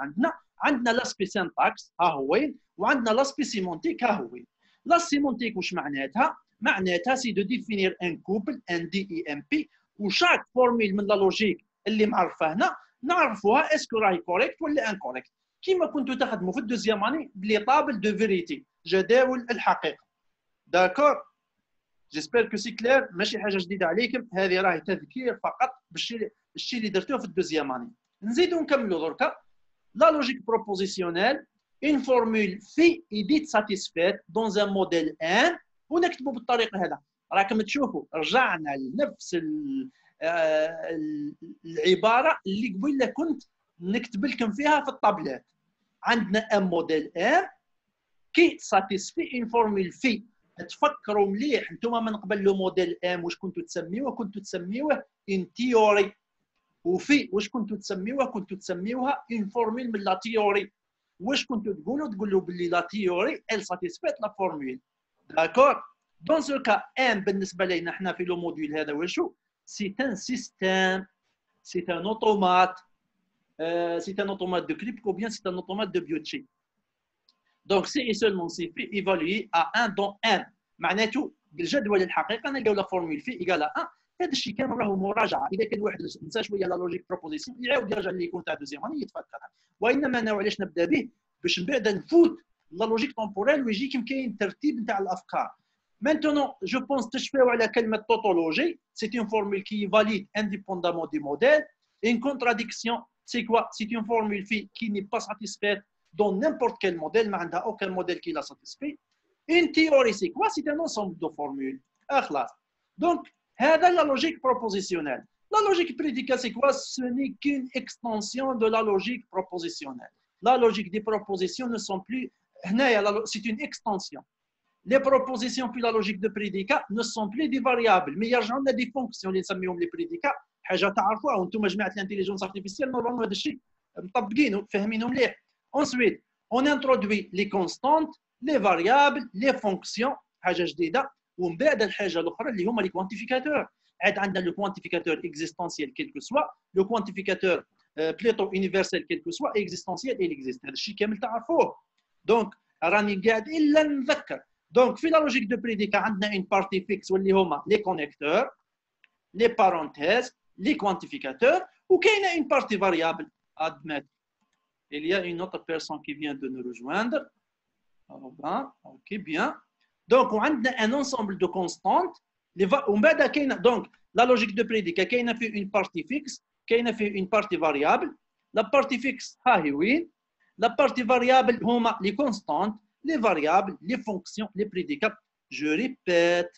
عندنا لاسبي سينتاكس ها هو وين وعندنا لاسبي سيمونتيك ها هو وين. لا سيمونتيك واش معناتها؟ معناتها سي دو ديفينير ان كوبل ان دي اي ام بي وشاك فورميل من لا لوجيك اللي معرفه هنا نعرفوها اسكو راهي كوريكت ولا ان كوريكت. كيما كنتو تخدموا في الدوزيام اني بلي طابل دو فيريتي جداول الحقيقه. داكور جيسبر كو سي كلير ماشي حاجه جديده عليكم. هذه راهي تذكير فقط بالشيء اللي درتوه في الدوزيام اني. نزيدو نكملوا دركا. لا لوجيك بروبوزيسيونيل une formule phi est dite satisfaite dans un modèle N ونكتبوا بالطريقه هذا. راكم تشوفوا رجعنا لنفس العباره اللي قبيله كنت نكتب لكم فيها في الطابلات. عندنا ان موديل ان كي ساتيسفي ان فورمول في. تفكروا مليح انتم من قبل لو موديل ام واش كنتوا تسميوه؟ كنتوا تسميوه ان تيوري. وفي واش كنتوا تسميوه؟ كنتوا تسميوها ان فورمول من لا تيوري. واش كنتوا تقولوا باللي لا تيوري ال ساتيسفيت لا فورمول. داكور دون سو كا ام بالنسبه لنا احنا في لو موديل هذا واشو سي ان سيستيم سي ان اوتومات سي ان اوتومات دو كريبك او بيان سي ان اوتومات دو بيوتشي. دونك سي اي سولمون سي في ايفالوي ا 1 دون 1 معناته بالجدول الحقيقه نلقاو لا فورمول في ايكال 1. هذا الشيء كان راهو مراجعه، اذا كان واحد نسى شويه لا لوجيك بروبوزيسيون يعاود يرجع اللي يكون تاع دوزيام اني يتفكرها. وانما انا علاش نبدا به باش من بعد نفوت لا لوجيك تمبوريل ويجي كيما كاين ترتيب نتاع الافكار. Maintenant, je pense تشفاو على كلمه tautologie. C'est une formule qui valide indépendamment du modèle. Et une contradiction, c'est quoi? C'est une formule qui n'est pas satisfaite dans n'importe quel modèle, mais il n'y a aucun modèle qui la satisfait. Une théorie, c'est quoi? C'est un ensemble de formules. Donc, c'est la logique propositionnelle. La logique prédicale, c'est quoi? Ce n'est qu'une extension de la logique propositionnelle. La logique des propositions ne sont plus... C'est une extension. Les propositions puis la logique de prédicat ne sont plus des variables, mais il y a des fonctions, les prédicats. حاجه تعرفوها وانتم جماعه الانتيليجنس ارتيفيسيال نورمالمون هذا الشيء مطبقينه فاهمينه مليح. Ensuite, on introduit les constantes, les variables, les fonctions, حاجه جديده. ومن بعد الحاجه الاخرى اللي هما لي كوانتيفيكاتور. عاد عندنا لو كوانتيفيكاتور اكزيستونسيال كيل كو سوا، لو كوانتيفيكاتور بليتو يونيفرسال كيل كو سوا، اكزيستونسيال اي اكزيست. هذا الشيء كامل تعرفوه. دونك راني قاعد الا نذكر. دونك في لا لوجيك دو بريديكا عندنا اون بارتي فيكس واللي هما لي كونيكتور، لي بارونتيز، les quantificateurs, ou qu'il y a une partie variable. Admettre. Il y a une autre personne qui vient de nous rejoindre. Ok, bien. Donc, on a un ensemble de constantes. Donc, la logique de prédicat, il y a fait une partie fixe, il y a fait une partie variable. La partie fixe, oui. La partie variable, les constantes, les variables, les fonctions, les prédicats. Je répète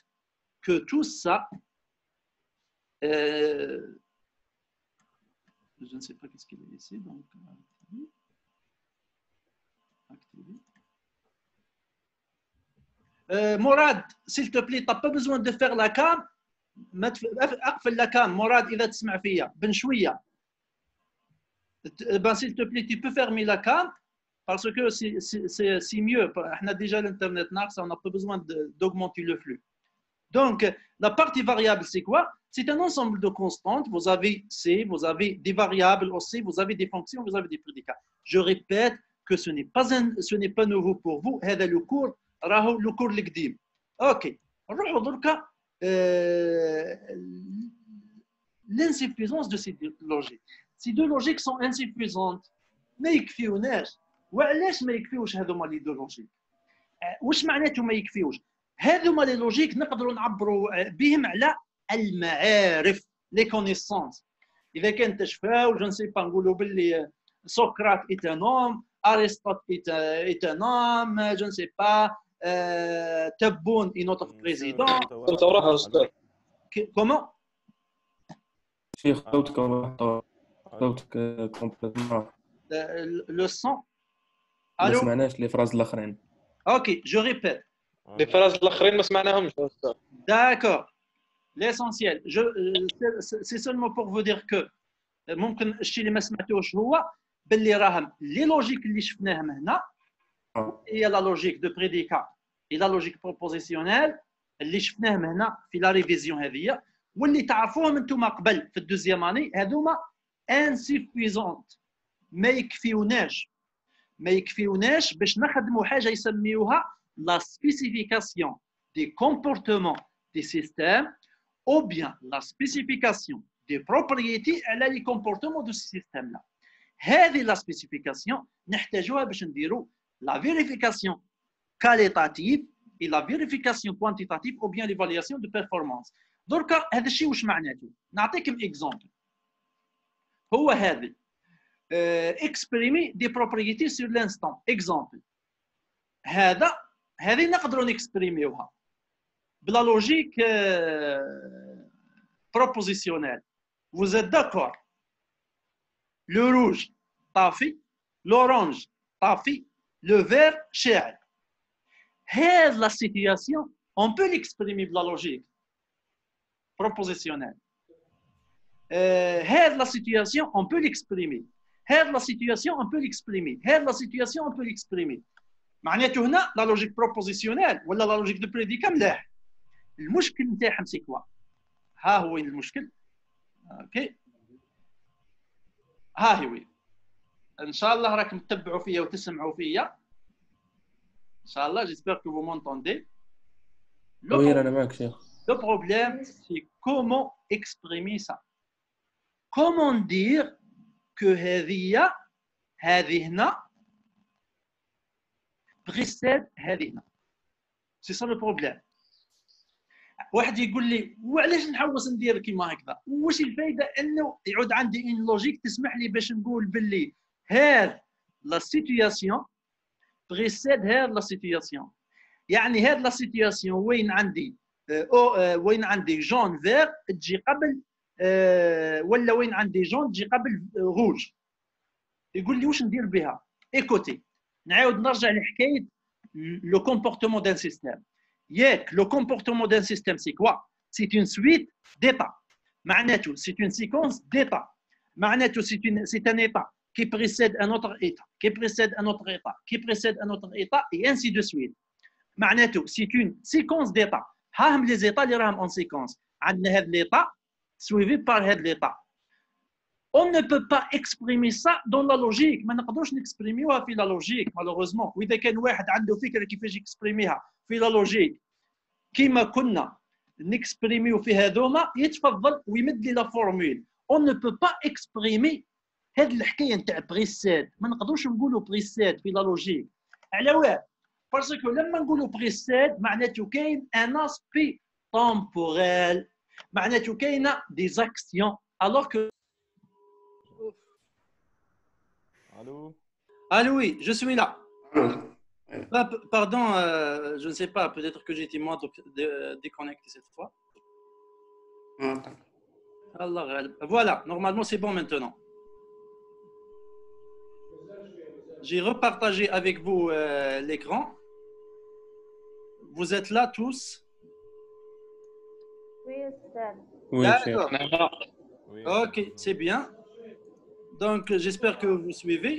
que tout ça, je ne sais pas qu'est-ce qu'il est ici, donc activer. Mourad, s'il te plaît, tu n'as pas besoin de faire la cam. اقفل la cam, Mourad, إذا تسمع فيا بنشوية. Ben, s'il te plaît, tu peux fermer la cam parce que c'est mieux. On a déjà l'internet, on n'a pas besoin d'augmenter le flux. Donc, la partie variable, c'est quoi? C'est un ensemble de constantes. Vous avez C, vous avez des variables aussi, vous avez des fonctions, vous avez des prédicats. Je répète que ce n'est pas nouveau pour vous. هذا le cours راهو le cours القديم. OK. نروحوا دركا l'insuffisance de ces deux logiques. Ces deux logiques sont insuffisantes. ما يكفيوناش. وعلاش ما يكفيوش هذوما لي دو لوجيك؟ واش معناته ما يكفيوش؟ هذوما لي لوجيك نقدروا نعبروا بهم على المعارف، لي كونيسونس. اذا كان تشفاو جو نسي با نقولوا باللي سقراط ايت ان هوم، ارسطو ايت ان هوم، جو نسي با تبون اي نوتر بريزيدون. كومون شيخ صوتك كومبليتمون لو سون. ما سمعناش لي فراز الاخرين. اوكي جو ريبيت لي فراز الاخرين ما سمعناهمش. D'accord. L'essentiel, c'est seulement pour vous dire que ممكن الشيء اللي ما سمعتوش هو باللي راهم لي لوجيك اللي شفناهم هنا هي لا لوجيك دو بريديكا اي لا لوجيك بروبوزيسيونيل اللي شفناهم هنا في لا ريفيزيون هذه واللي تعرفوهم انتم قبل في الدوزيام اني هذوما انسيفيزونت ما يكفيوناش باش نخدموا حاجه يسميوها لا سبيسيفيكاسيون دي كومبورتمون des systèmes ou bien la spécification des propriétés à les comportements de ce système-là. هذه la spécification نحتاجوها باش نديروا la vérification qualitative et la vérification quantitative ou bien l'évaluation de performance. دركا هذا الشيء واش معناته؟ نعطيكم exemple. هو هذا exprimer des propriétés sur l'instant. Exemple. هذه نقدروا نكسبريميوها بلا لوجيك propositionnelle. Vous êtes d'accord? Le rouge, طافي. L'orange, طافي. Le vert, شاعل. هذه la situation, on peut l'exprimer بلا logique propositionnelle. هذه la situation, on peut l'exprimer. هذه la situation, on peut l'exprimer. هذه la situation, on peut l'exprimer. معناته هنا la logique propositionnelle ولا la logique de prédicat ملاح. المشكل نتاعهم سي كوا؟ ها هو وين المشكل؟ اوكي ها هي وين. ان شاء الله راكم تتبعوا فيا وتسمعوا فيا ان شاء الله. جيسبر كو فو مونطوندي. Le, وي pro- رانا معك شيخ. le problème, c'est comment exprimer ça. Comment dire que هذه هنا précède هذه هنا. C'est ça le problème. واحد يقول لي وعلاش نحوس ندير كيما هكذا؟ واش الفايده انه يعود عندي ان لوجيك تسمح لي باش نقول باللي هاد لا سيتوياسيون بريسيد هاد لا سيتوياسيون. يعني هاد لا سيتوياسيون وين عندي وين عندي جون فير تجي قبل ولا وين عندي جون تجي قبل روج. يقول لي واش ندير بها؟ ايكوتي نعاود نرجع لحكايه لو كومبورتمون دان سيستيم. ياك لو كومبورتمون دان سيستيم سي كوا؟ سي اون سويت d'états. معناته سي اون سيكونس d'états. معناته سي ان état qui précède un autre état, qui précède un autre état, qui précède un autre état et ainsi de suite. معناته سي اون سيكونس d'états. ها هم لي زيتا اللي راهم اون سيكونس. عندنا هاد ليطا suivi par هاد ليطا. On ne peut pas exprimer ça dans la logique. ما نقدروش نكسبريميوها في لا لوجيك malheureusement. واذا كان واحد عنده فكره كيفاش يكسبريميها في لا لوجيك كيما كنا نكسبريميو في هذوما يتفضل ويمد لي لا فورمول. On ne peut pas exprimer هاد الحكايه نتاع بريسيد. ما نقدروش نقولوا بريسيد في لا لوجيك. على واه؟ باسكو لما نقولوا بريسيد معناته كاين ان اسبي temporel. معناته كاينه دي زاكسيون alors que Allô? Allô, oui, je suis là. Pardon, je ne sais pas, peut-être que j'ai été moi déconnecté cette fois. Allah, voilà, normalement c'est bon maintenant. J'ai repartagé avec vous l'écran. Vous êtes là tous? Oui, Ustad. وي شيخ. D'accord. Oui. Ok, c'est bien. Donc, j'espère que vous suivez.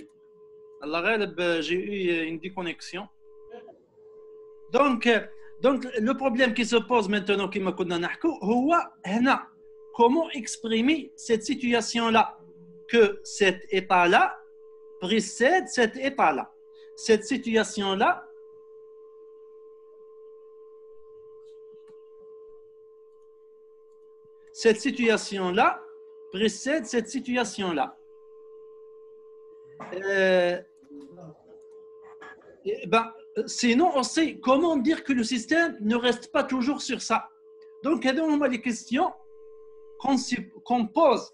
Allah ghalib, j'ai eu une déconnexion. Donc, le problème qui se pose maintenant, كما كنا نحكوا, هو هنا comment exprimer cette situation-là, que cet état-là précède cet état-là. Cette situation-là précède cette situation-là. Sinon, on sait comment dire que le système ne reste pas toujours sur ça. Donc, il y a des questions qu'on pose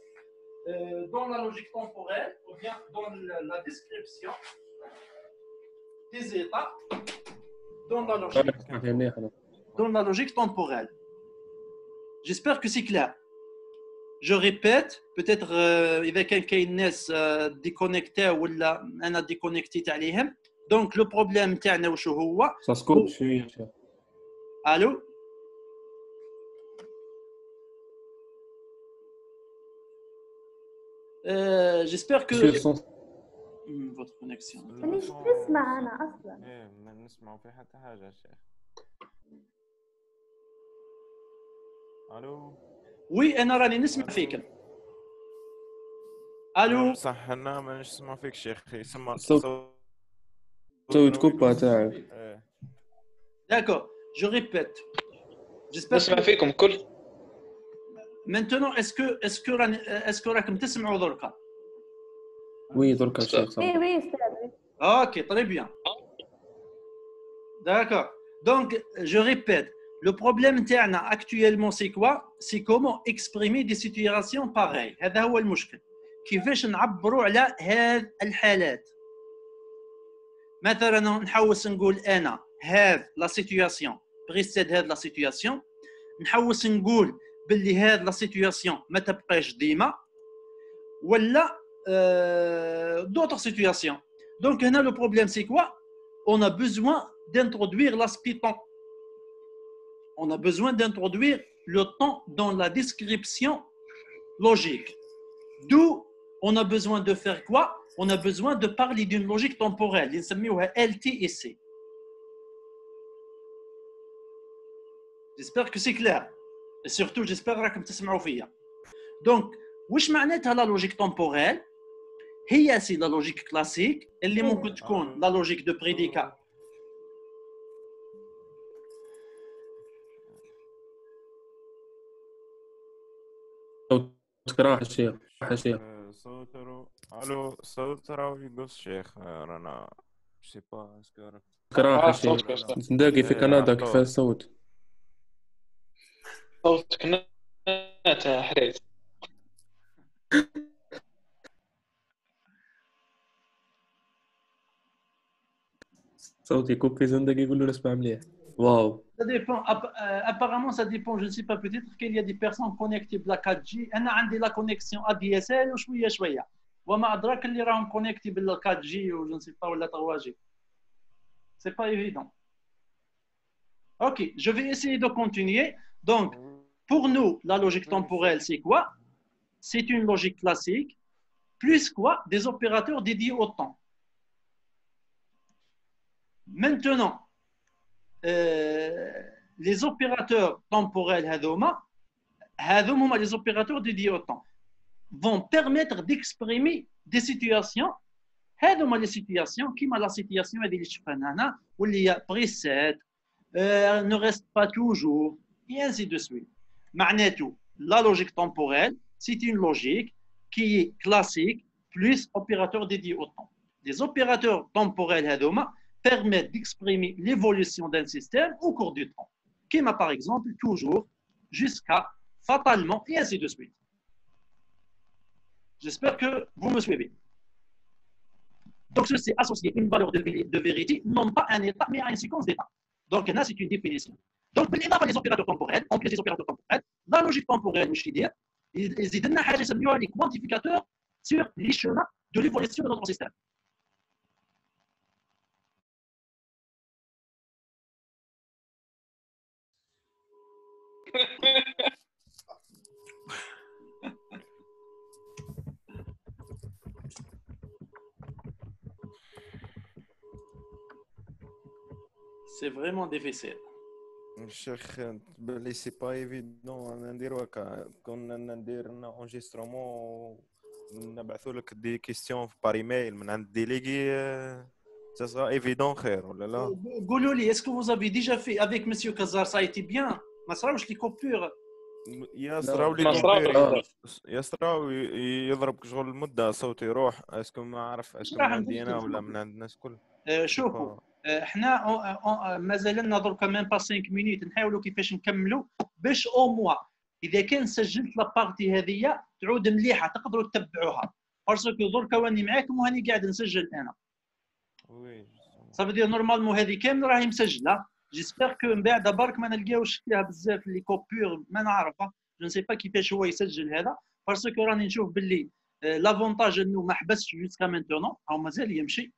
dans la logique temporelle ou bien dans la description des états dans la logique temporelle. J'espère que c'est clair. Je répète, peut-être إذا كان كاين ناس déconnectés ولا أنا déconnecté عليهم. Donc le problème تاعنا وشو هو؟ ساسكوت شويه شيخ. Allô? J'espère que votre connexion. مانيش نسمع أنا أصلا. ايه ما نسمعوا في حتى حاجة يا شيخ. الو. Oui, أنا راني نسمع فيك. Allô? صح انا ما نسمع فيك شيخ. يسمع الصوت كوبا تاعك. ايه. D'accord, je répète. J'espère نسمع فيكم كل. Maintenant, est-ce que راكم تسمعوا دركا؟ وي دركا شيخ صح. Oui, oui, Ustad. Ok, très bien. D'accord. Donc, je répète. Le problème تاعنا actuellement c'est quoi? C'est comment exprimer des situations pareilles. هذا هو المشكل. كيفاش نعبروا على هذه الحالات. مثلا نحوس نقول انا هذه لا سيتوياسيون بريسيد هذه لا سيتوياسيون. نحوس نقول باللي هذه لا سيتوياسيون ما تبقاش ديما ولا d'autres situations. Donc هنا le problème c'est quoi? On a besoin d'introduire l'aspect temps. On a besoin d'introduire le temps dans la description logique. D'où on a besoin de faire quoi? On a besoin de parler d'une logique temporelle. Il s'appelle LTC. J'espère que c'est clair. Et surtout, j'espère que vous m'entendez. Donc, واش معناتها la logique temporelle? هي سي la logique classique اللي ممكن تكون la logique de prédicat. صوتك راح الشيخ، راح الشيخ. صوت الو صوت راهو يقص شيخ رانا سي با اسكو صوتك راح الشيخ. صوتك زنداقي في كندا الو كيف الصوت؟ صوتك ناتا حريز. صوتي كوبي زنداقي يقول له نسمع مليح. واو. Ça dépend. Apparemment, ça dépend. Je ne sais pas, peut-être qu'il y a des personnes connectées بلا 4G. أنا عندي la connexion ADSL وشوية شوية. وما أدراك اللي راهم connectés بلا 4G ou je ne sais pas ولا 3G. C'est pas évident. Ok, je vais essayer de continuer. Donc, pour nous, la logique temporelle, c'est quoi? C'est une logique classique, plus quoi? Des opérateurs dédiés au temps. Maintenant, les opérateurs temporels, les opérateurs dédiés au temps, vont permettre d'exprimer des situations. Les situations qui la situation où il y a preset, ne reste pas toujours, et ainsi de suite. Magnéto, la logique temporelle, c'est une logique qui est classique plus opérateur dédié au temps. Les opérateurs temporels permettent d'exprimer l'évolution d'un système au cours du temps, qui m'a par exemple toujours, jusqu'à, fatalement, et ainsi de suite. J'espère que vous me suivez. Donc, ceci associé une valeur de vérité, non pas un état, mais à une séquence d'états. Donc, là, c'est une définition. Donc, les opérateurs temporels, en plus des opérateurs temporels, la logique temporelle, ils donnent les quantificateurs sur les chemins de l'évolution de notre système. C'est vraiment difficile. الشيخ بلي سي با ايفيدون انا نديرو هكا كنا ندير انجسترومون نبعثوا لك دي كيستيون بار ايميل من عند الديليغي ça sera évident خير ولا لا؟ قولوا لي est-ce que vous avez déjà fait avec monsieur Kazar ça a été bien ما صراوش لي كوبور يصراو لي كوبير يصراو يضربك شغل المده صوتي يروح اسكو ما عرف اسكو من عندي انا ولا من عند الناس الكل شوفوا احنا مازال لنا درك كمان با 5 مينوت نحاولوا كيفاش نكملوا باش او موا اذا كان سجلت لابارتي هذه تعود مليحه تقدروا تتبعوها باسكو درك واني معاكم وهاني قاعد نسجل انا وي صافي دير نورمالمون هذه كامل راهي مسجله جيسبر كو من بعد برك ما نلقاوش فيها بزاف لي كوبور ما نعرفها جو نسي با كيفاش هو يسجل هذا باسكو راني نشوف باللي لافونتاج انه ما حبسش جوسكا مانتونون او مازال يمشي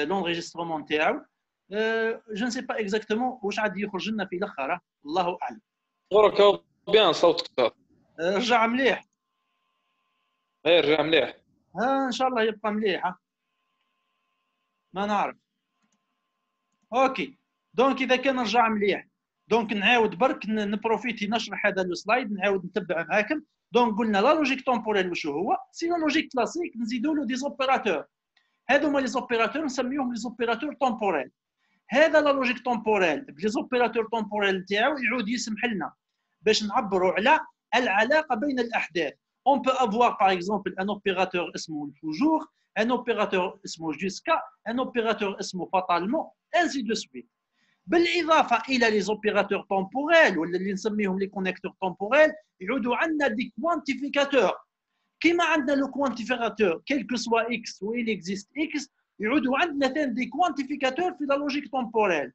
l'enregistrement تاعو جو نسي با اكزاكتومون واش عاد يخرج لنا في الاخر الله اعلم درك بيان صوتك رجع مليح رجع مليح ان شاء الله يبقى مليح ما نعرف اوكي دونك اذا كان رجع مليح دونك نعاود برك نبروفيتي نشرح هذا السلايد نعاود نتبع معاكم دونك قلنا لا لوجيك تومبوريل واش هو سي لا لوجيك كلاسيك نزيدوا له دي زوبيراتور هذوما لي زوبيراتور نسميوهم لي زوبيراتور تومبوريل هذا لا لوجيك تومبوريل بلي زوبيراتور تومبوريل تاعو يعود يسمح لنا باش نعبروا على العلاقه بين الاحداث on peut avoir par exemple un opérateur اسمه toujours un opérateur اسمه jusqu'à un opérateur اسمه fatalement ainsi de suite بالاضافه الى لي زوبيراتور تومبوريل ولا اللي نسميهم لي كونيكتور تومبوريل يعودوا عندنا دي كوانتيفيكاتور كما عندنا لو كوانتيفيكاتور كيل كو سوا اكس ويل اكزيست اكس يعودوا عندنا ثاني دي كوانتيفيكاتور في لا لوجيك تومبوريل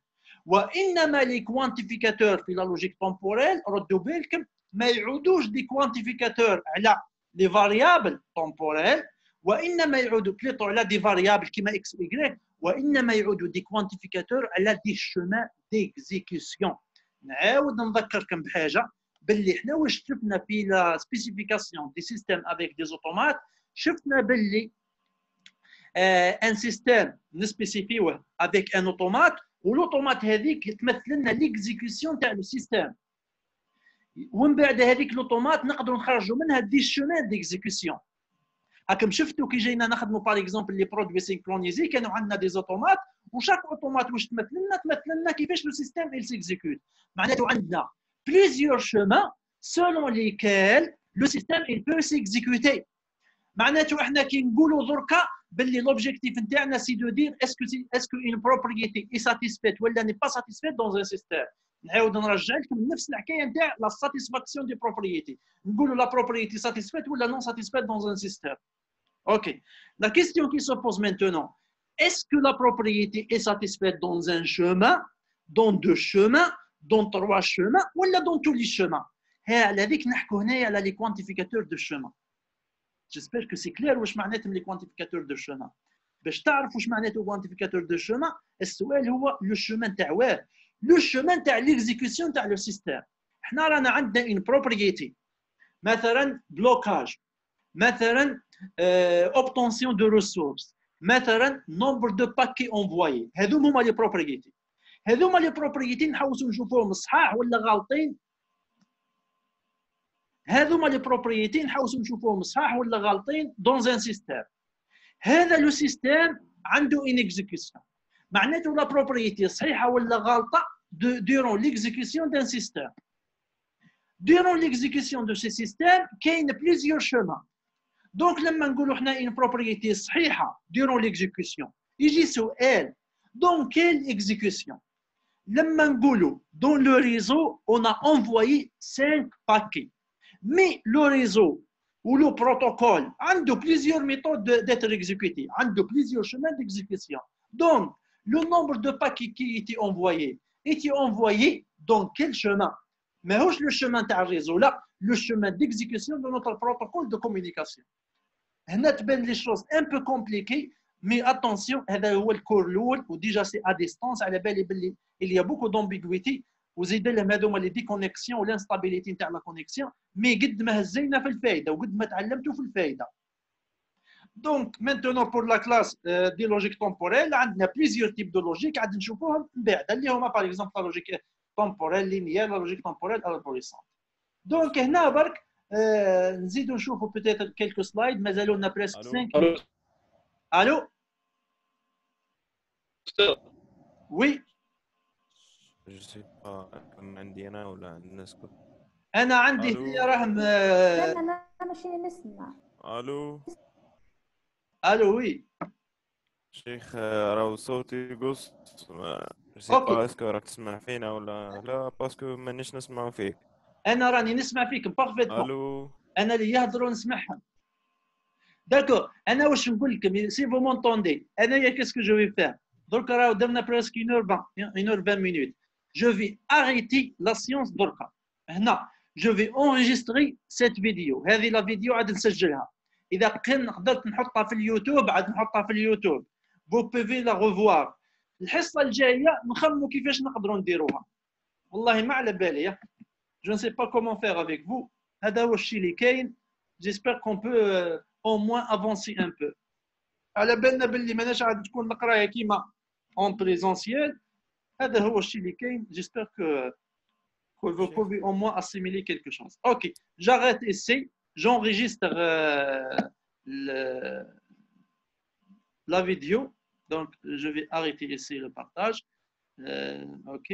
وانما لي كوانتيفيكاتور في لا لوجيك تومبوريل ردوا بالكم ما يعودوش دي كوانتيفيكاتور على لي فاريابل تومبوريل وانما يعودوا بليطو على دي فاريابل كيما اكس واي وانما يعودوا دي كوانتيفيكاتور على دي شومان ديكزيكسيون نعاود نذكركم بحاجه باللي حنا واش شفنا في لا سبيسيفيكاسيون دي سيستيم افيك دي اوتومات شفنا باللي ان سيستيم نسبيسيفيوه افيك ان اوتومات والاوتومات هذيك تمثل لنا ليكزيكسيون تاع لو سيستيم ومن بعد هذيك الاوتومات نقدروا نخرجوا منها دي شومان ديكزيكسيون راكم شفتوا كي جينا نخدموا باغ اكزومبل لي برودوي سينكرونيزي كانوا عندنا دي اوتومات وشاك اوتومات واش تمثل لنا كيفاش لو سيستيم il s'exécute معناته عندنا plusieurs chemins selon lesquels le système il peut s'exécuter. معناته احنا كي نقولوا دركا باللي l'objectif نتاعنا سي دو دير اسكو une propriété est satisfaite ولا n'est pas satisfaite dans un système. نعاود نرجع لكم نفس الحكايه نتاع la satisfaction des propriétés. نقولوا la propriété satisfaite ولا non satisfaite dans un système. OK. La question qui se pose maintenant, est-ce que la propriété est satisfaite dans un chemin, dans deux chemins, dans trois chemins ولا dans tous les chemins؟ على ذيك نحكوا هنايا على les quantificateurs de chemin. J'espère que c'est clair واش معناتهم les quantificateurs de chemin. باش تعرف واش معناته quantificateur de chemin، السؤال هو le chemin تاع واه؟ le chemin تاع l'exécution تاع le système. احنا رانا عندنا une propriété مثلا blocage، مثلا obtention de ressources، مثلا nombre de paquets envoyés. هذوما هما les propriétés. هذوما les propriétés نحاولوا نشوفوهم صحاح ولا غالطين. هذوما لي بروبريتي نحاولوا نشوفوهم صحاح ولا غالطين دون ان سيستيم. هذا لو سيستيم عنده ان اكزيكيسيون، معناته لا بروبريتي صحيحه ولا غلطه دورون ليكزيكيسيون دان سيستيم. دورون ليكزيكيسيون دو سي سيستيم كاين بليزيور شومان. دونك لما نقولوا حنا ان بروبريتي صحيحه دورون ليكزيكيسيون يجي سؤال دون كيل اكزيكيسيون. لما نقولوا دون لو ريزو اون ا انفويي 5 باكي. Mais le réseau ou le protocole a plusieurs méthodes d'être exécuté, a plusieurs chemins d'exécution. Donc, le nombre de paquets qui étaient envoyés dans quel chemin? Mais le chemin de réseau là, le chemin d'exécution de notre protocole de communication. On a les choses un peu compliquées, mais attention, déjà c'est à distance, il y a beaucoup d'ambiguïté. وزيد لهم هذوما لي دي كونيكسيون والانستابيليتي نتاع لا كونيكسيون، مي قد ما هزينا في الفائده وقد ما تعلمتوا في الفائده. دونك مانتونون بور لا كلاس دي لوجيك تومبوريل عندنا بليزيور تيب دو لوجيك عاد نشوفوهم من بعد اللي هما باغ اكزومبل لا لوجيك تومبوريل لينيير، لا لوجيك تومبوريل البوريسون. دونك هنا برك نزيدوا نشوفوا بوتيتر كيلكو سلايد، مازالوا لنا بريسك 5. الو وي جو سي با عندي انا ولا عند الناس كل. انا عندي راهم انا ماشي نسمع. الو الو وي شيخ راهو صوتي قص. جو سي با اسكو راك تسمع فينا ولا لا، باسكو مانيش نسمعوا فيك. انا راني نسمع فيك بارفيتمون. الو انا اللي يهضروا نسمعهم. داكو انا واش نقول لكم سي فو مونطوندي انايا كيسكو جو في فير درك راهو درنا بريسك 1h20 minutes. Je vais arrêter la séance دركا. هنا je vais enregistrer cette vidéo. هذه لا فيديو عاد نسجلها. اذا كان قدرت نحطها في اليوتيوب عاد نحطها في اليوتيوب. vous pouvez la revoir. الحصه الجايه نخمموا كيفاش نقدروا نديروها. والله ما على بالي. Je ne sais pas comment faire avec vous. هذا هو الشيء اللي كاين. J'espère qu'on peut au moins avancer un peu. على بالنا باللي ماناش عاد تكون القرايه كيما en présentiel. هذا هو الشيء اللي كاين. J'espère que vous pouvez au moins assimiler quelque chose. Ok, j'arrête ici. J'enregistre la vidéo. Donc, je vais arrêter ici le partage. Ok.